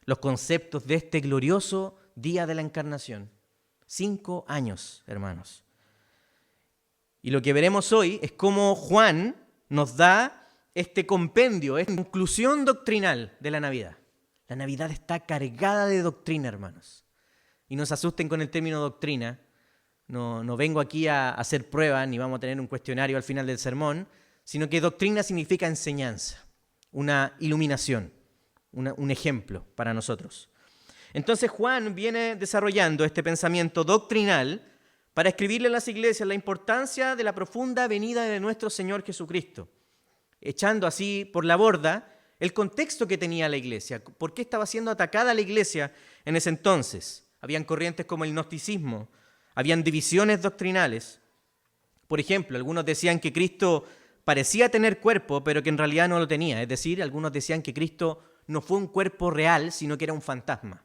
los conceptos de este glorioso día de la Encarnación. 5 años, hermanos. Y lo que veremos hoy es cómo Juan nos da este compendio, esta conclusión doctrinal de la Navidad. La Navidad está cargada de doctrina, hermanos. Y no se asusten con el término doctrina. No vengo aquí a hacer pruebas, ni vamos a tener un cuestionario al final del sermón, sino que doctrina significa enseñanza, una iluminación, un ejemplo para nosotros. Entonces Juan viene desarrollando este pensamiento doctrinal para escribirle a las iglesias la importancia de la profunda venida de nuestro Señor Jesucristo, echando así por la borda el contexto que tenía la iglesia. ¿Por qué estaba siendo atacada la iglesia en ese entonces? Habían corrientes como el gnosticismo, habían divisiones doctrinales. Por ejemplo, algunos decían que Cristo parecía tener cuerpo, pero que en realidad no lo tenía. Es decir, algunos decían que Cristo no fue un cuerpo real, sino que era un fantasma.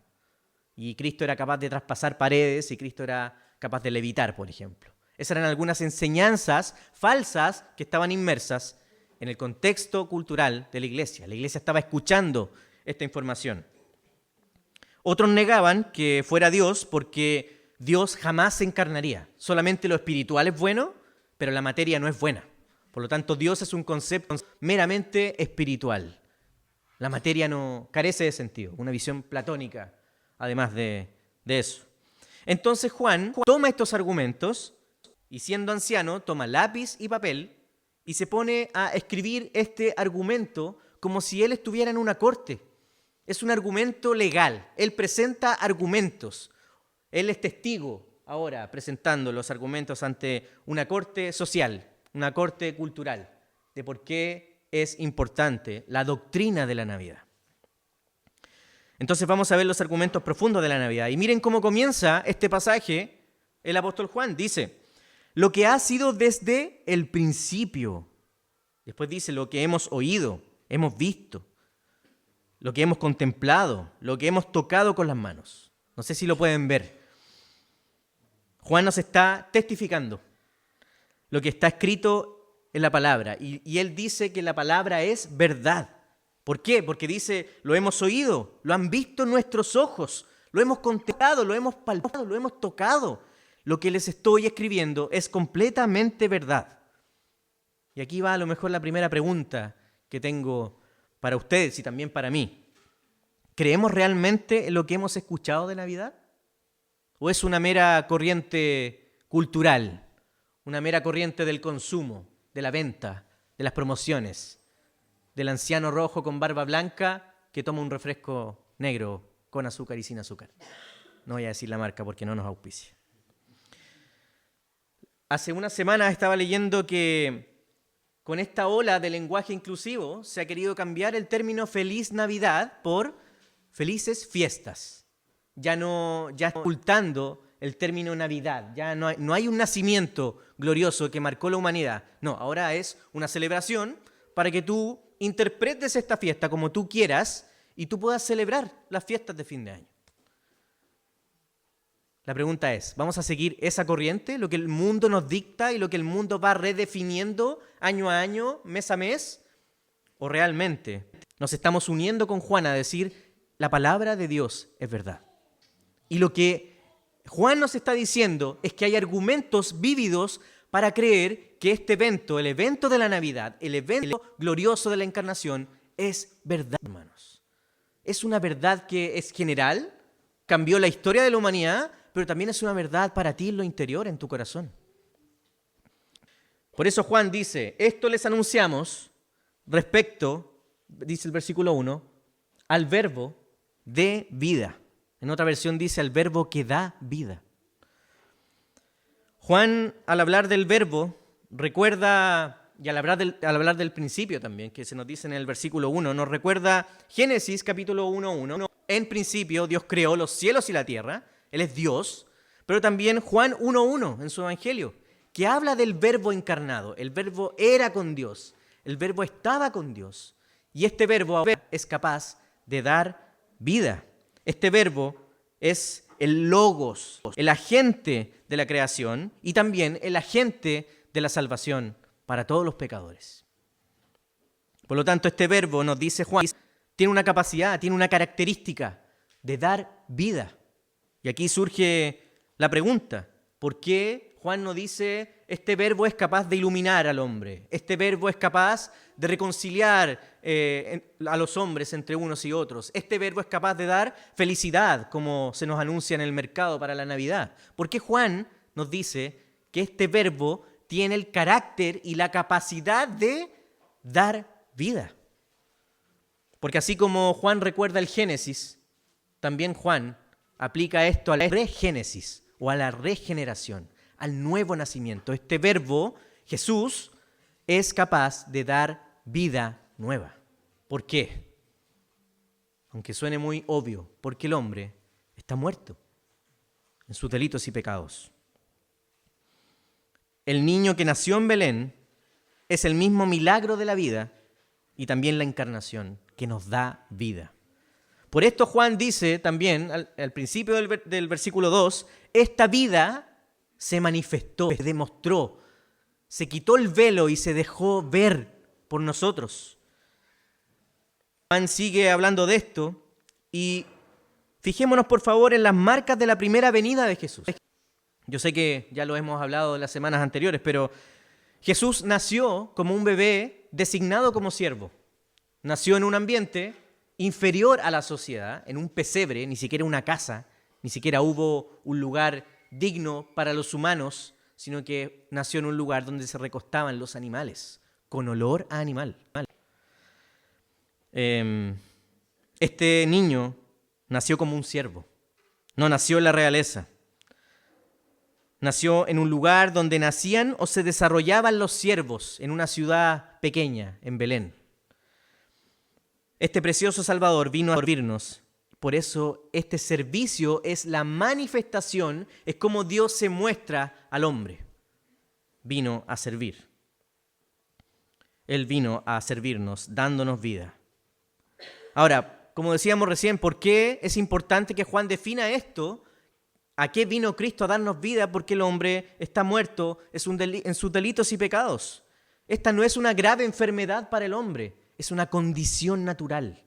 Y Cristo era capaz de traspasar paredes y Cristo era capaz de levitar, por ejemplo. Esas eran algunas enseñanzas falsas que estaban inmersas en el contexto cultural de la iglesia. La iglesia estaba escuchando esta información. Otros negaban que fuera Dios porque Dios jamás se encarnaría. Solamente lo espiritual es bueno, pero la materia no es buena. Por lo tanto, Dios es un concepto meramente espiritual. La materia no carece de sentido, una visión platónica, además de eso. Entonces Juan toma estos argumentos y siendo anciano toma lápiz y papel y se pone a escribir este argumento como si él estuviera en una corte. Es un argumento legal. Él presenta argumentos. Él es testigo ahora presentando los argumentos ante una corte social, una corte cultural, de por qué es importante la doctrina de la Navidad. Entonces vamos a ver los argumentos profundos de la Navidad. Y miren cómo comienza este pasaje el apóstol Juan. Dice, lo que ha sido desde el principio. Después dice, lo que hemos oído, hemos visto, lo que hemos contemplado, lo que hemos tocado con las manos. No sé si lo pueden ver. Juan nos está testificando lo que está escrito en la palabra. Y él dice que la palabra es verdad. ¿Por qué? Porque dice, lo hemos oído, lo han visto nuestros ojos, lo hemos contemplado, lo hemos palpado, lo hemos tocado. Lo que les estoy escribiendo es completamente verdad. Y aquí va a lo mejor la primera pregunta que tengo para ustedes y también para mí. ¿Creemos realmente en lo que hemos escuchado de Navidad? ¿O es una mera corriente cultural, una mera corriente del consumo, de la venta, de las promociones, del anciano rojo con barba blanca que toma un refresco negro con azúcar y sin azúcar? No voy a decir la marca porque no nos auspicia. Hace unas semanas estaba leyendo que con esta ola de lenguaje inclusivo se ha querido cambiar el término Feliz Navidad por Felices Fiestas. Ya ocultando el término Navidad, ya no hay un nacimiento glorioso que marcó la humanidad. No, ahora es una celebración para que tú interpretes esta fiesta como tú quieras y tú puedas celebrar las fiestas de fin de año. La pregunta es, ¿vamos a seguir esa corriente, lo que el mundo nos dicta y lo que el mundo va redefiniendo año a año, mes a mes? ¿O realmente nos estamos uniendo con Juan a decir, la palabra de Dios es verdad? Y lo que Juan nos está diciendo es que hay argumentos vívidos para creer que este evento, el evento de la Navidad, el evento glorioso de la Encarnación, es verdad, hermanos. Es una verdad que es general, cambió la historia de la humanidad, pero también es una verdad para ti en lo interior, en tu corazón. Por eso Juan dice, esto les anunciamos respecto, dice el versículo 1, al verbo de vida. En otra versión dice al verbo que da vida. Juan, al hablar del verbo recuerda, y al hablar del principio también, que se nos dice en el versículo 1, nos recuerda Génesis capítulo 1:1. En principio Dios creó los cielos y la tierra, Él es Dios, pero también Juan 1:1 en su evangelio, que habla del verbo encarnado. El verbo era con Dios, el verbo estaba con Dios, y este verbo ahora es capaz de dar vida. Este verbo es el logos, el agente de la creación y también el agente de la salvación para todos los pecadores. Por lo tanto, este verbo, nos dice Juan, tiene una capacidad, tiene una característica de dar vida. Y aquí surge la pregunta, ¿por qué Juan no dice este verbo es capaz de iluminar al hombre? Este verbo es capaz de reconciliar a los hombres entre unos y otros. Este verbo es capaz de dar felicidad, como se nos anuncia en el mercado para la Navidad. ¿Por qué Juan nos dice que este verbo tiene el carácter y la capacidad de dar vida? Porque así como Juan recuerda el Génesis, también Juan aplica esto a la regénesis o a la regeneración, al nuevo nacimiento. Este verbo, Jesús, es capaz de dar vida nueva. ¿Por qué? Aunque suene muy obvio, porque el hombre está muerto en sus delitos y pecados. El niño que nació en Belén es el mismo milagro de la vida y también la encarnación que nos da vida. Por esto Juan dice también al principio del versículo 2, esta vida se manifestó, se demostró, se quitó el velo y se dejó ver por nosotros. Juan sigue hablando de esto y fijémonos por favor en las marcas de la primera venida de Jesús. Yo sé que ya lo hemos hablado en las semanas anteriores, pero Jesús nació como un bebé designado como siervo. Nació en un ambiente inferior a la sociedad, en un pesebre, ni siquiera una casa, ni siquiera hubo un lugar digno para los humanos, sino que nació en un lugar donde se recostaban los animales, con olor a animal. Este niño nació como un siervo, no nació en la realeza. Nació en un lugar donde nacían o se desarrollaban los siervos, en una ciudad pequeña, en Belén. Este precioso Salvador vino a servirnos. Por eso este servicio es la manifestación, es como Dios se muestra al hombre. Vino a servir. Él vino a servirnos, dándonos vida. Ahora, como decíamos recién, ¿por qué es importante que Juan defina esto? ¿A qué vino Cristo a darnos vida? Porque el hombre está muerto en sus delitos y pecados. Esta no es una grave enfermedad para el hombre, es una condición natural.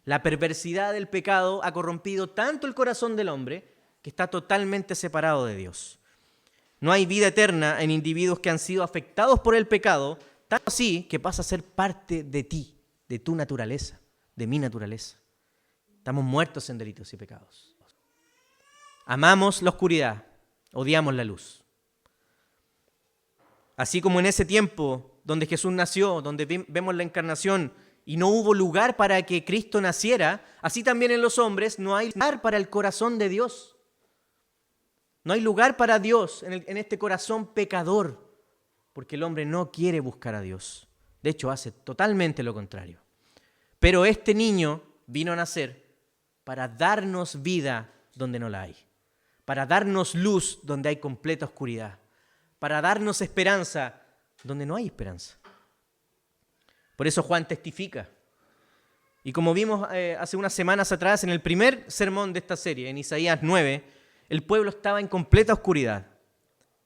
La perversidad del pecado ha corrompido tanto el corazón del hombre que está totalmente separado de Dios. No hay vida eterna en individuos que han sido afectados por el pecado, tanto así que pasa a ser parte de ti, de tu naturaleza, de mi naturaleza. Estamos muertos en delitos y pecados. Amamos la oscuridad, odiamos la luz. Así como en ese tiempo donde Jesús nació, donde vemos la encarnación y no hubo lugar para que Cristo naciera, así también en los hombres no hay lugar para el corazón de Dios. No hay lugar para Dios en este corazón pecador, porque el hombre no quiere buscar a Dios. De hecho, hace totalmente lo contrario. Pero este niño vino a nacer para darnos vida donde no la hay, para darnos luz donde hay completa oscuridad, para darnos esperanza donde no hay esperanza. Por eso Juan testifica. Y como vimos hace unas semanas atrás en el primer sermón de esta serie, en Isaías 9, el pueblo estaba en completa oscuridad.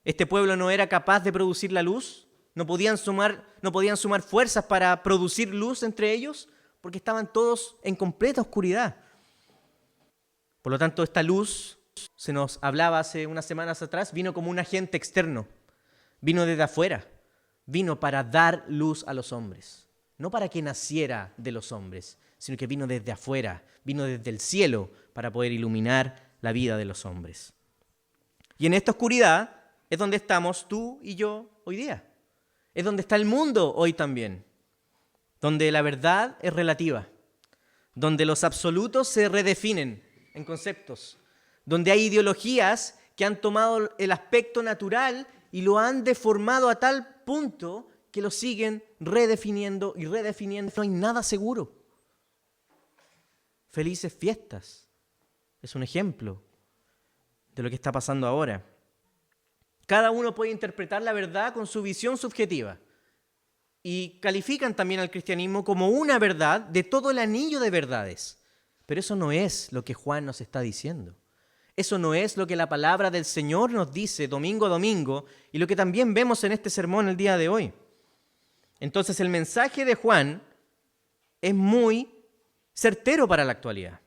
Este pueblo no era capaz de producir la luz, no podían sumar fuerzas para producir luz entre ellos, porque estaban todos en completa oscuridad. Por lo tanto, esta luz, se nos hablaba hace unas semanas atrás, vino como un agente externo, vino desde afuera, vino para dar luz a los hombres, no para que naciera de los hombres, sino que vino desde afuera, vino desde el cielo para poder iluminar la vida de los hombres. Y en esta oscuridad es donde estamos tú y yo hoy día. Es donde está el mundo hoy también, donde la verdad es relativa, donde los absolutos se redefinen en conceptos, donde hay ideologías que han tomado el aspecto natural y lo han deformado a tal punto que lo siguen redefiniendo y redefiniendo. No hay nada seguro. Felices fiestas es un ejemplo de lo que está pasando ahora. Cada uno puede interpretar la verdad con su visión subjetiva y califican también al cristianismo como una verdad de todo el anillo de verdades. Pero eso no es lo que Juan nos está diciendo. Eso no es lo que la palabra del Señor nos dice domingo a domingo y lo que también vemos en este sermón el día de hoy. Entonces el mensaje de Juan es muy certero para la actualidad.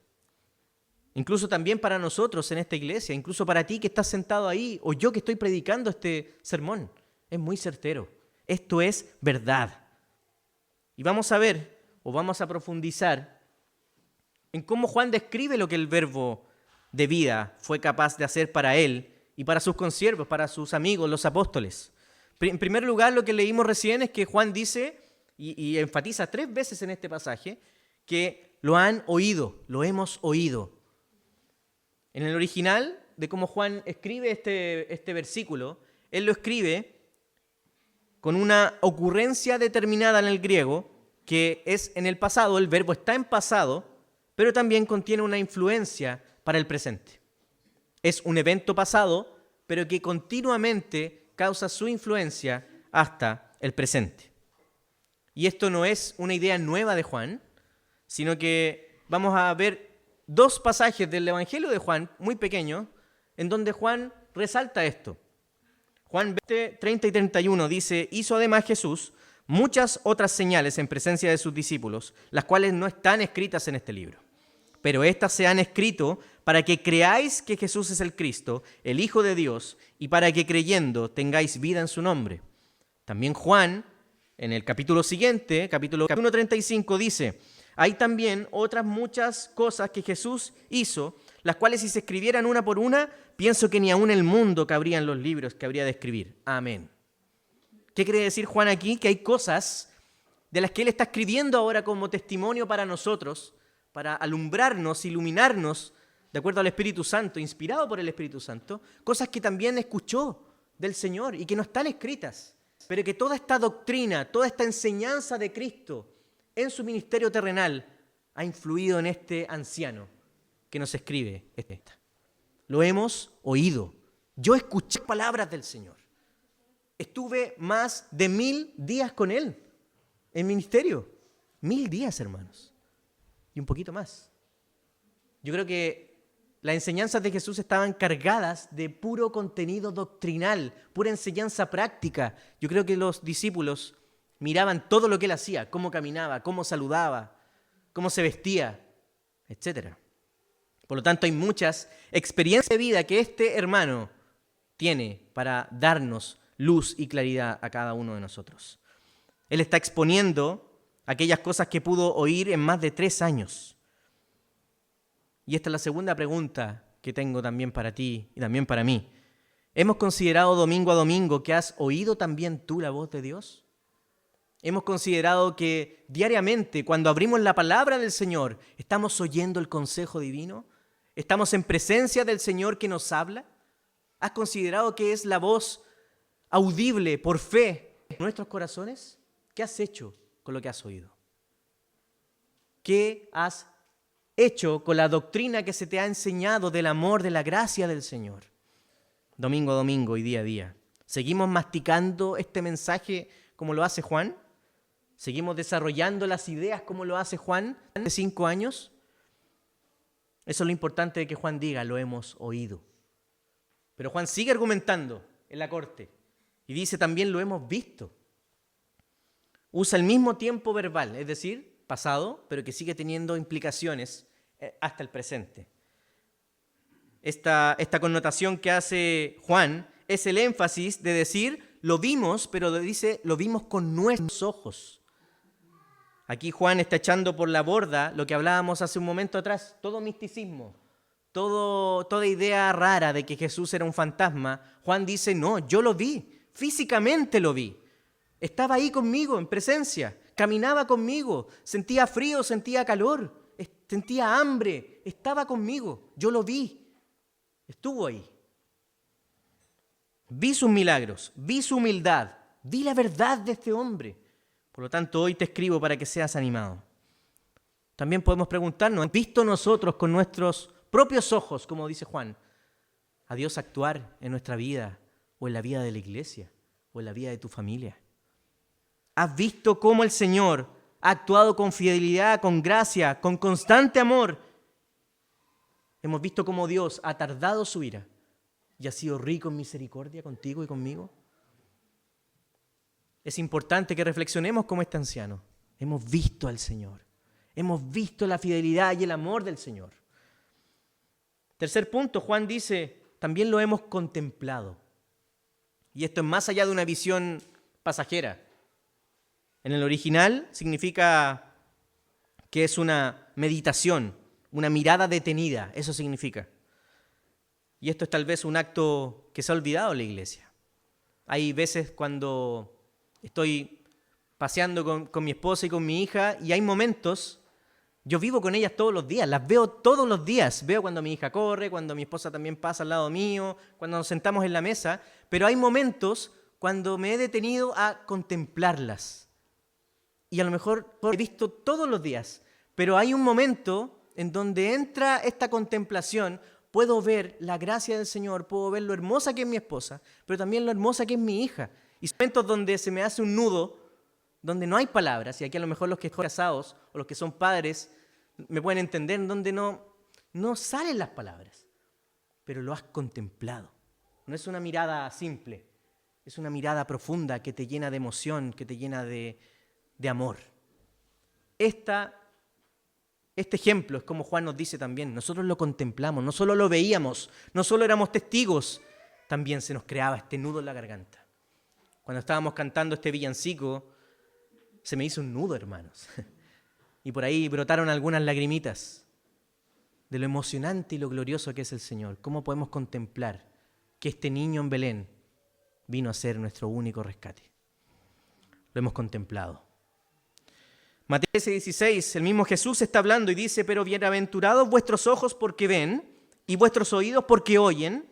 Incluso también para nosotros en esta iglesia, incluso para ti que estás sentado ahí o yo que estoy predicando este sermón. Es muy certero. Esto es verdad. Y vamos a ver o vamos a profundizar en cómo Juan describe lo que el verbo de vida fue capaz de hacer para él y para sus consiervos, para sus amigos, los apóstoles. En primer lugar, lo que leímos recién es que Juan dice, y enfatiza 3 veces en este pasaje, que lo han oído, lo hemos oído. En el original de cómo Juan escribe este versículo, él lo escribe con una ocurrencia determinada en el griego, que es en el pasado, el verbo está en pasado, pero también contiene una influencia para el presente. Es un evento pasado, pero que continuamente causa su influencia hasta el presente. Y esto no es una idea nueva de Juan, sino que vamos a ver 2 pasajes del Evangelio de Juan, muy pequeños, en donde Juan resalta esto. Juan 20, 30 y 31 dice, hizo además Jesús muchas otras señales en presencia de sus discípulos, las cuales no están escritas en este libro. Pero estas se han escrito para que creáis que Jesús es el Cristo, el Hijo de Dios, y para que creyendo tengáis vida en su nombre. También Juan, en el capítulo siguiente, capítulo 1:35, dice, hay también otras muchas cosas que Jesús hizo, las cuales si se escribieran una por una, pienso que ni aún el mundo cabría en los libros que habría de escribir. Amén. ¿Qué quiere decir Juan aquí? Que hay cosas de las que él está escribiendo ahora como testimonio para nosotros, para alumbrarnos, iluminarnos, de acuerdo al Espíritu Santo, inspirado por el Espíritu Santo, cosas que también escuchó del Señor y que no están escritas, pero que toda esta doctrina, toda esta enseñanza de Cristo en su ministerio terrenal ha influido en este anciano que nos escribe esta. Lo hemos oído. Yo escuché palabras del Señor. Estuve más de 1000 días con Él en ministerio. 1000 días, hermanos. Y un poquito más. Yo creo que las enseñanzas de Jesús estaban cargadas de puro contenido doctrinal, pura enseñanza práctica. Yo creo que los discípulos miraban todo lo que Él hacía, cómo caminaba, cómo saludaba, cómo se vestía, etc. Por lo tanto, hay muchas experiencias de vida que este hermano tiene para darnos luz y claridad a cada uno de nosotros. Él está exponiendo aquellas cosas que pudo oír en más de 3 años. Y esta es la segunda pregunta que tengo también para ti y también para mí. ¿Hemos considerado domingo a domingo que has oído también tú la voz de Dios? ¿Hemos considerado que diariamente, cuando abrimos la palabra del Señor, estamos oyendo el consejo divino? ¿Estamos en presencia del Señor que nos habla? ¿Has considerado que es la voz audible por fe en nuestros corazones? ¿Qué has hecho con lo que has oído? ¿Qué has hecho con la doctrina que se te ha enseñado del amor, de la gracia del Señor? Domingo a domingo y día a día. ¿Seguimos masticando este mensaje como lo hace Juan? ¿Seguimos desarrollando las ideas como lo hace Juan de 5 años? Eso es lo importante de que Juan diga, lo hemos oído. Pero Juan sigue argumentando en la corte y dice también lo hemos visto. Usa el mismo tiempo verbal, es decir, pasado, pero que sigue teniendo implicaciones hasta el presente. Esta connotación que hace Juan es el énfasis de decir lo vimos, pero dice lo vimos con nuestros ojos. Aquí Juan está echando por la borda lo que hablábamos hace un momento atrás, todo misticismo, toda idea rara de que Jesús era un fantasma. Juan dice, no, yo lo vi, físicamente lo vi. Estaba ahí conmigo en presencia, caminaba conmigo, sentía frío, sentía calor, sentía hambre, estaba conmigo, yo lo vi, estuvo ahí. Vi sus milagros, vi su humildad, di la verdad de este hombre. Por lo tanto, hoy te escribo para que seas animado. También podemos preguntarnos, ¿hemos visto nosotros con nuestros propios ojos, como dice Juan, a Dios actuar en nuestra vida o en la vida de la iglesia o en la vida de tu familia? ¿Has visto cómo el Señor ha actuado con fidelidad, con gracia, con constante amor? ¿Hemos visto cómo Dios ha tardado su ira y ha sido rico en misericordia contigo y conmigo? Es importante que reflexionemos como este anciano. Hemos visto al Señor. Hemos visto la fidelidad y el amor del Señor. Tercer punto, Juan dice, también lo hemos contemplado. Y esto es más allá de una visión pasajera. En el original significa que es una meditación, una mirada detenida, eso significa. Y esto es tal vez un acto que se ha olvidado en la iglesia. Hay veces cuando estoy paseando con mi esposa y con mi hija y hay momentos, yo vivo con ellas todos los días, las veo todos los días. Veo cuando mi hija corre, cuando mi esposa también pasa al lado mío, cuando nos sentamos en la mesa, pero hay momentos cuando me he detenido a contemplarlas. Y a lo mejor he visto todos los días, pero hay un momento en donde entra esta contemplación, puedo ver la gracia del Señor, puedo ver lo hermosa que es mi esposa, pero también lo hermosa que es mi hija. Y son momentos donde se me hace un nudo, donde no hay palabras, y aquí a lo mejor los que están casados o los que son padres me pueden entender, donde no salen las palabras, pero lo has contemplado. No es una mirada simple, es una mirada profunda que te llena de emoción, que te llena de amor. Este ejemplo es como Juan nos dice también, nosotros lo contemplamos, no solo lo veíamos, no solo éramos testigos, también se nos creaba este nudo en la garganta. Cuando estábamos cantando este villancico, se me hizo un nudo, hermanos. Y por ahí brotaron algunas lagrimitas de lo emocionante y lo glorioso que es el Señor. ¿Cómo podemos contemplar que este niño en Belén vino a ser nuestro único rescate? Lo hemos contemplado. Mateo 16, el mismo Jesús está hablando y dice, pero bienaventurados vuestros ojos porque ven y vuestros oídos porque oyen,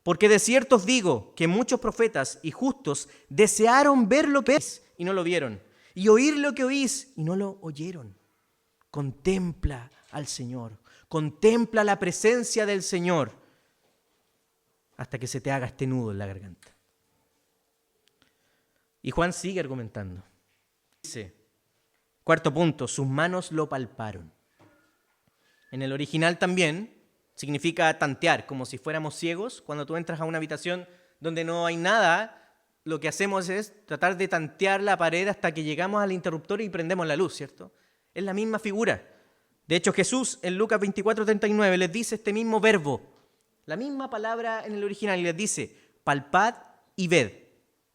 porque de cierto os digo que muchos profetas y justos desearon ver lo que veis y no lo vieron, y oír lo que oís y no lo oyeron. Contempla al Señor, contempla la presencia del Señor hasta que se te haga este nudo en la garganta. Y Juan sigue argumentando. Dice, cuarto punto, sus manos lo palparon. En el original también significa tantear, como si fuéramos ciegos. Cuando tú entras a una habitación donde no hay nada, lo que hacemos es tratar de tantear la pared hasta que llegamos al interruptor y prendemos la luz, ¿cierto? Es la misma figura. De hecho, Jesús en Lucas 24:39 les dice este mismo verbo, la misma palabra en el original, y les dice, palpad y ved,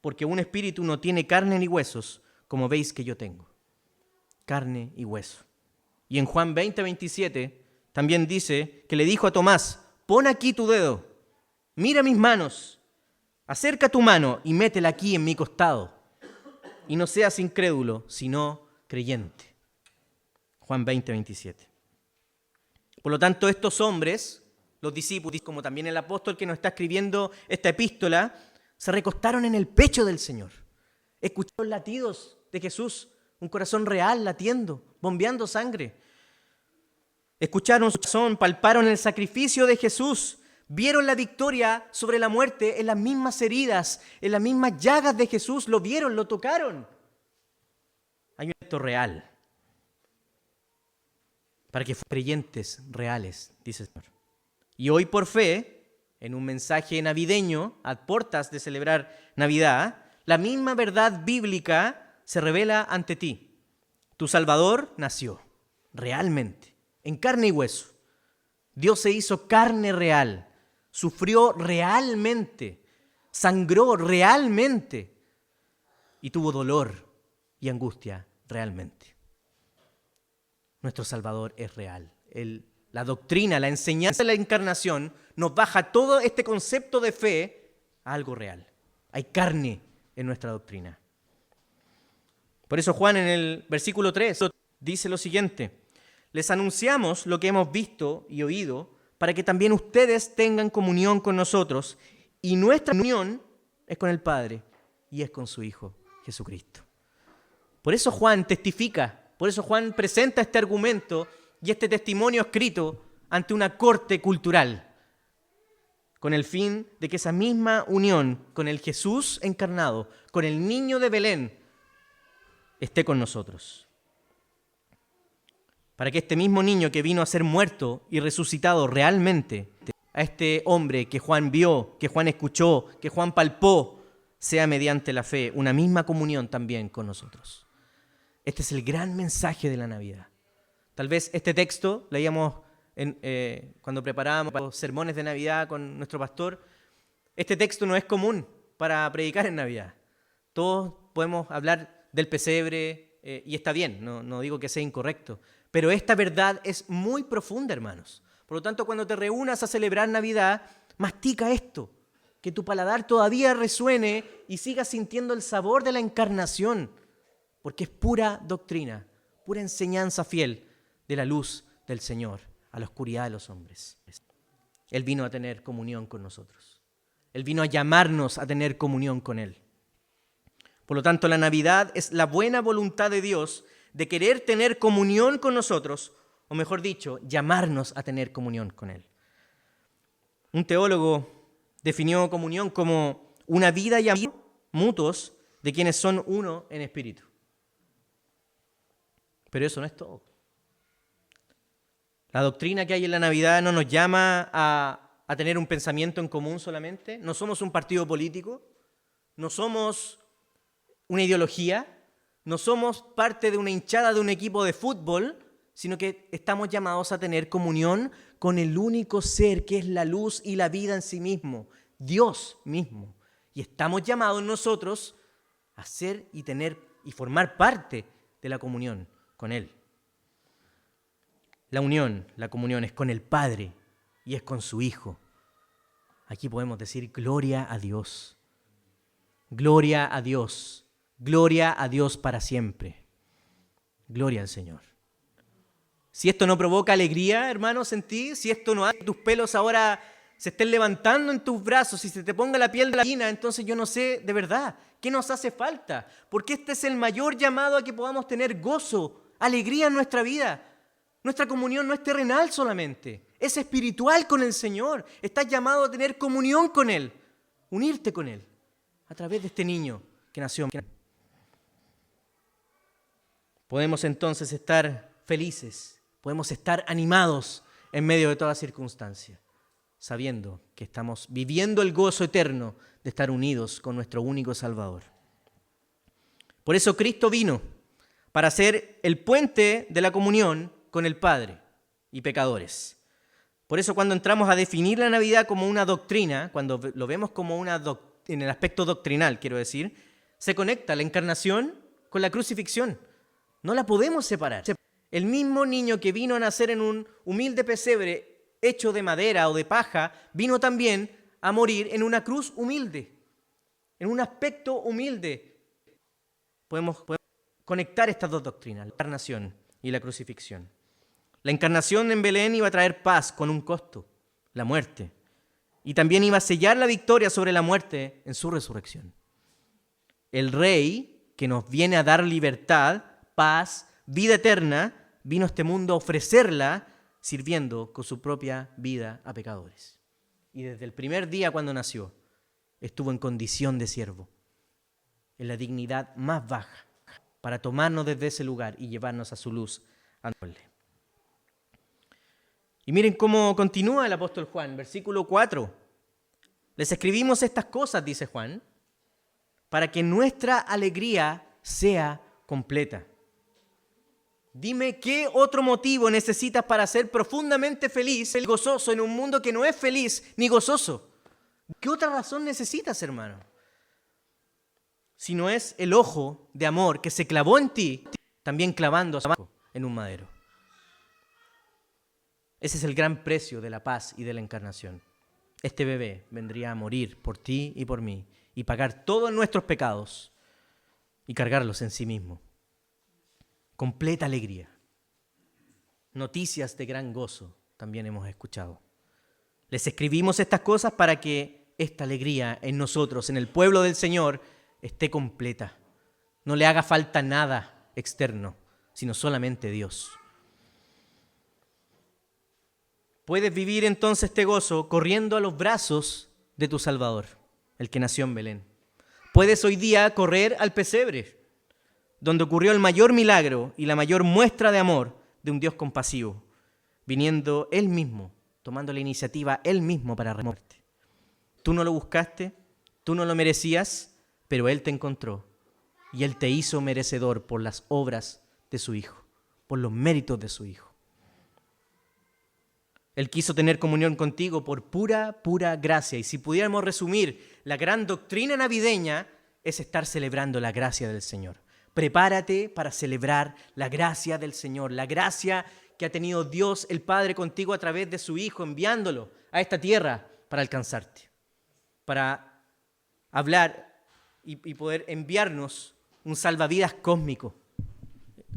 porque un espíritu no tiene carne ni huesos, como veis que yo tengo. Carne y hueso. Y en Juan 20:27 también dice que le dijo a Tomás, pon aquí tu dedo, mira mis manos, acerca tu mano y métela aquí en mi costado, y no seas incrédulo, sino creyente. Juan 20:27. Por lo tanto, estos hombres, los discípulos, como también el apóstol que nos está escribiendo esta epístola, se recostaron en el pecho del Señor. Escucharon latidos de Jesús, un corazón real latiendo, bombeando sangre. Escucharon su corazón, palparon el sacrificio de Jesús, vieron la victoria sobre la muerte en las mismas heridas, en las mismas llagas de Jesús, lo vieron, lo tocaron. Hay un acto real para que fueran creyentes reales, dice el Señor. Y hoy por fe, en un mensaje navideño, a puertas de celebrar Navidad, la misma verdad bíblica se revela ante ti. Tu Salvador nació realmente, en carne y hueso. Dios se hizo carne real, sufrió realmente, sangró realmente y tuvo dolor y angustia realmente. Nuestro Salvador es real. La doctrina, la enseñanza de la encarnación nos baja todo este concepto de fe a algo real. Hay carne en nuestra doctrina. Por eso Juan en el versículo 3 dice lo siguiente: les anunciamos lo que hemos visto y oído para que también ustedes tengan comunión con nosotros, y nuestra unión es con el Padre y es con su Hijo Jesucristo. Por eso Juan testifica, por eso Juan presenta este argumento y este testimonio escrito ante una corte cultural, con el fin de que esa misma unión con el Jesús encarnado, con el niño de Belén, esté con nosotros. Para que este mismo niño que vino a ser muerto y resucitado realmente, a este hombre que Juan vio, que Juan escuchó, que Juan palpó, sea mediante la fe una misma comunión también con nosotros. Este es el gran mensaje de la Navidad. Tal vez este texto leíamos cuando preparábamos los sermones de Navidad con nuestro pastor. Este texto no es común para predicar en Navidad. Todos podemos hablar del pesebre y está bien, no digo que sea incorrecto, pero esta verdad es muy profunda, hermanos. Por lo tanto, cuando te reúnas a celebrar Navidad, mastica esto, que tu paladar todavía resuene y sigas sintiendo el sabor de la encarnación, porque es pura doctrina, pura enseñanza fiel de la luz del Señor a la oscuridad de los hombres. Él vino a tener comunión con nosotros. Él vino a llamarnos a tener comunión con Él. Por lo tanto, la Navidad es la buena voluntad de Dios de querer tener comunión con nosotros, o mejor dicho, llamarnos a tener comunión con Él. Un teólogo definió comunión como una vida y amor mutuos de quienes son uno en espíritu. Pero eso no es todo. La doctrina que hay en la Navidad no nos llama a tener un pensamiento en común solamente. No somos un partido político, no somos una ideología, no somos parte de una hinchada de un equipo de fútbol, sino que estamos llamados a tener comunión con el único ser que es la luz y la vida en sí mismo, Dios mismo. Y estamos llamados nosotros a ser y tener y formar parte de la comunión con Él. La unión, la comunión es con el Padre y es con su Hijo. Aquí podemos decir gloria a Dios. Gloria a Dios. Gloria a Dios para siempre. Gloria al Señor. Si esto no provoca alegría, hermanos, en ti, si esto no hace que tus pelos ahora se estén levantando en tus brazos y se te ponga la piel de gallina, entonces yo no sé de verdad qué nos hace falta. Porque este es el mayor llamado a que podamos tener gozo, alegría en nuestra vida. Nuestra comunión no es terrenal solamente, es espiritual con el Señor. Estás llamado a tener comunión con Él, unirte con Él, a través de este niño que nació. Podemos entonces estar felices, podemos estar animados en medio de toda circunstancia, sabiendo que estamos viviendo el gozo eterno de estar unidos con nuestro único Salvador. Por eso Cristo vino para ser el puente de la comunión con el Padre y pecadores. Por eso cuando entramos a definir la Navidad como una doctrina, cuando lo vemos como en el aspecto doctrinal, quiero decir, se conecta la encarnación con la crucifixión. No la podemos separar. El mismo niño que vino a nacer en un humilde pesebre hecho de madera o de paja, vino también a morir en una cruz humilde, en un aspecto humilde. Podemos conectar estas dos doctrinas, la encarnación y la crucifixión. La encarnación en Belén iba a traer paz con un costo, la muerte. Y también iba a sellar la victoria sobre la muerte en su resurrección. El Rey, que nos viene a dar libertad, paz, vida eterna, vino a este mundo a ofrecerla sirviendo con su propia vida a pecadores. Y desde el primer día cuando nació, estuvo en condición de siervo, en la dignidad más baja, para tomarnos desde ese lugar y llevarnos a su luz admirable. Y miren cómo continúa el apóstol Juan, versículo 4. Les escribimos estas cosas, dice Juan, para que nuestra alegría sea completa. Dime qué otro motivo necesitas para ser profundamente feliz y gozoso en un mundo que no es feliz ni gozoso. ¿Qué otra razón necesitas, hermano? Si no es el ojo de amor que se clavó en ti, también clavando en un madero. Ese es el gran precio de la paz y de la encarnación. Este bebé vendría a morir por ti y por mí y pagar todos nuestros pecados y cargarlos en sí mismo. Completa alegría. Noticias de gran gozo también hemos escuchado. Les escribimos estas cosas para que esta alegría en nosotros, en el pueblo del Señor, esté completa. No le haga falta nada externo, sino solamente Dios. Puedes vivir entonces este gozo corriendo a los brazos de tu Salvador, el que nació en Belén. Puedes hoy día correr al pesebre, donde ocurrió el mayor milagro y la mayor muestra de amor de un Dios compasivo, viniendo Él mismo, tomando la iniciativa Él mismo para remorte. Tú no lo buscaste, tú no lo merecías, pero Él te encontró y Él te hizo merecedor por las obras de su Hijo, por los méritos de su Hijo. Él quiso tener comunión contigo por pura gracia. Y si pudiéramos resumir, la gran doctrina navideña es estar celebrando la gracia del Señor. Prepárate para celebrar la gracia del Señor, la gracia que ha tenido Dios el Padre contigo a través de su Hijo, enviándolo a esta tierra para alcanzarte, para hablar y poder enviarnos un salvavidas cósmico.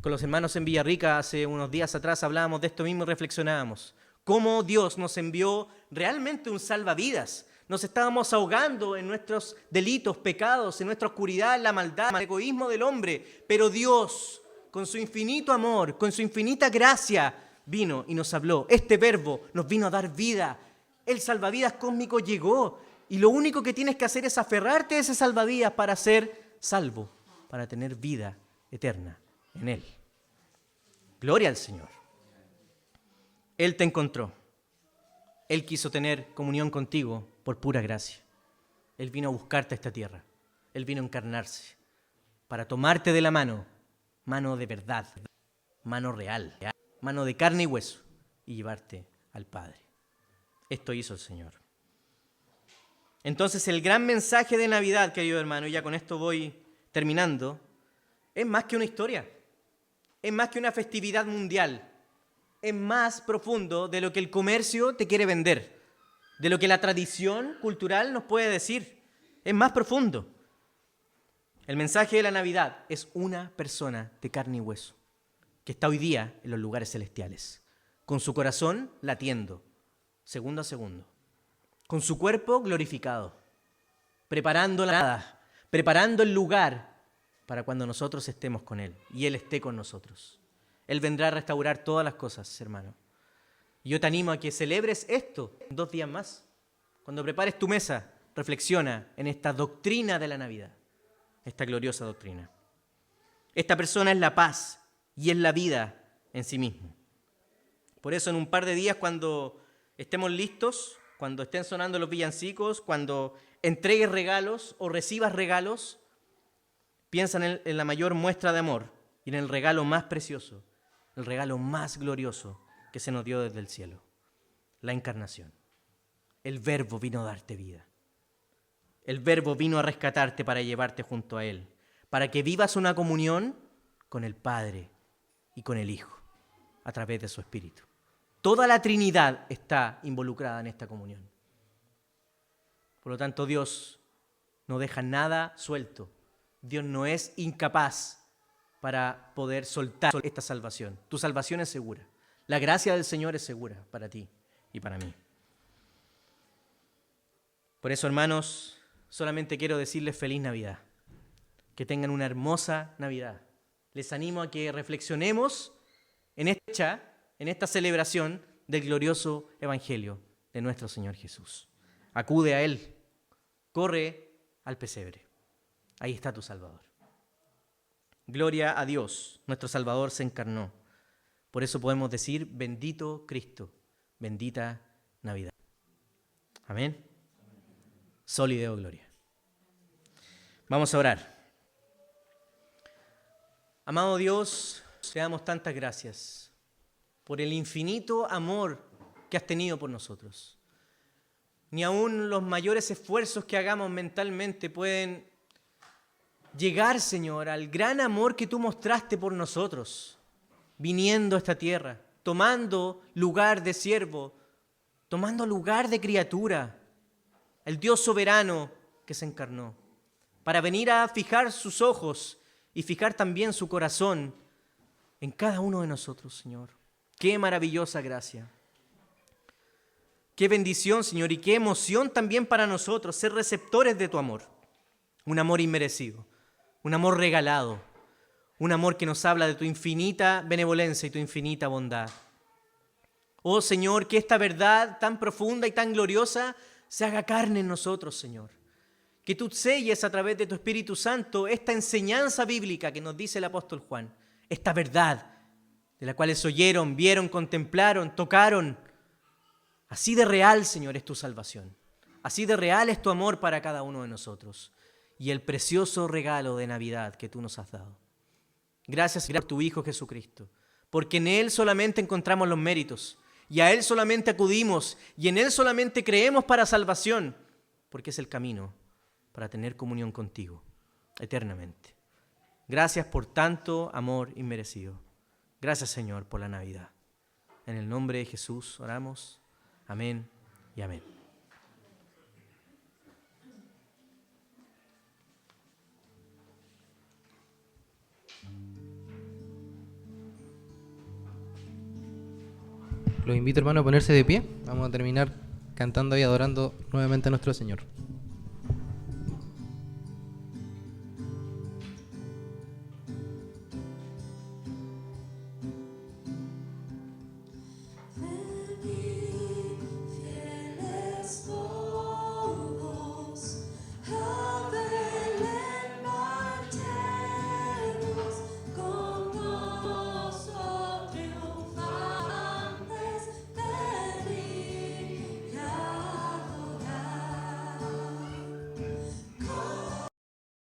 Con los hermanos en Villarrica hace unos días atrás hablábamos de esto mismo y reflexionábamos. Cómo Dios nos envió realmente un salvavidas. Nos estábamos ahogando en nuestros delitos, pecados, en nuestra oscuridad, en la maldad, en el egoísmo del hombre. Pero Dios, con su infinito amor, con su infinita gracia, vino y nos habló. Este verbo nos vino a dar vida. El salvavidas cósmico llegó. Y lo único que tienes que hacer es aferrarte a ese salvavidas para ser salvo, para tener vida eterna en Él. Gloria al Señor. Él te encontró. Él quiso tener comunión contigo por pura gracia. Él vino a buscarte a esta tierra. Él vino a encarnarse para tomarte de la mano, mano de verdad, mano real, mano de carne y hueso, y llevarte al Padre. Esto hizo el Señor. Entonces el gran mensaje de Navidad, querido hermano, y ya con esto voy terminando, es más que una historia, es más que una festividad mundial. Es más profundo de lo que el comercio te quiere vender, de lo que la tradición cultural nos puede decir. Es más profundo. El mensaje de la Navidad es una persona de carne y hueso que está hoy día en los lugares celestiales, con su corazón latiendo, segundo a segundo, con su cuerpo glorificado, preparando la nada, preparando el lugar para cuando nosotros estemos con Él y Él esté con nosotros. Él vendrá a restaurar todas las cosas, hermano. Y yo te animo a que celebres esto en 2 días más. Cuando prepares tu mesa, reflexiona en esta doctrina de la Navidad, esta gloriosa doctrina. Esta persona es la paz y es la vida en sí mismo. Por eso en un par de días, cuando estemos listos, cuando estén sonando los villancicos, cuando entregues regalos o recibas regalos, piensa en la mayor muestra de amor y en el regalo más precioso, el regalo más glorioso que se nos dio desde el cielo, la encarnación. El Verbo vino a darte vida. El Verbo vino a rescatarte para llevarte junto a Él, para que vivas una comunión con el Padre y con el Hijo, a través de su Espíritu. Toda la Trinidad está involucrada en esta comunión. Por lo tanto, Dios no deja nada suelto. Dios no es incapaz para poder soltar esta salvación. Tu salvación es segura. La gracia del Señor es segura para ti y para mí. Por eso, hermanos, solamente quiero decirles feliz Navidad. Que tengan una hermosa Navidad. Les animo a que reflexionemos en esta celebración del glorioso Evangelio de nuestro Señor Jesús. Acude a Él, corre al pesebre. Ahí está tu Salvador. Gloria a Dios, nuestro Salvador se encarnó. Por eso podemos decir, bendito Cristo, bendita Navidad. Amén. Sol y Deo Gloria. Vamos a orar. Amado Dios, te damos tantas gracias por el infinito amor que has tenido por nosotros. Ni aun los mayores esfuerzos que hagamos mentalmente pueden llegar, Señor, al gran amor que tú mostraste por nosotros, viniendo a esta tierra, tomando lugar de siervo, tomando lugar de criatura, el Dios soberano que se encarnó, para venir a fijar sus ojos y fijar también su corazón en cada uno de nosotros, Señor. Qué maravillosa gracia. Qué bendición, Señor, y qué emoción también para nosotros ser receptores de tu amor. un amor inmerecido, un amor regalado, un amor que nos habla de tu infinita benevolencia y tu infinita bondad. Oh Señor, que esta verdad tan profunda y tan gloriosa se haga carne en nosotros, Señor. Que tú selles a través de tu Espíritu Santo esta enseñanza bíblica que nos dice el apóstol Juan, esta verdad de la cual oyeron, vieron, contemplaron, tocaron. Así de real, Señor, es tu salvación. Así de real es tu amor para cada uno de nosotros y el precioso regalo de Navidad que tú nos has dado. Gracias por tu Hijo Jesucristo, porque en Él solamente encontramos los méritos y a Él solamente acudimos y en Él solamente creemos para salvación, porque es el camino para tener comunión contigo eternamente. Gracias por tanto amor inmerecido. Gracias, Señor, por la Navidad. En el nombre de Jesús oramos. Amén y amén. Los invito, hermano, a ponerse de pie. Vamos a terminar cantando y adorando nuevamente a nuestro Señor.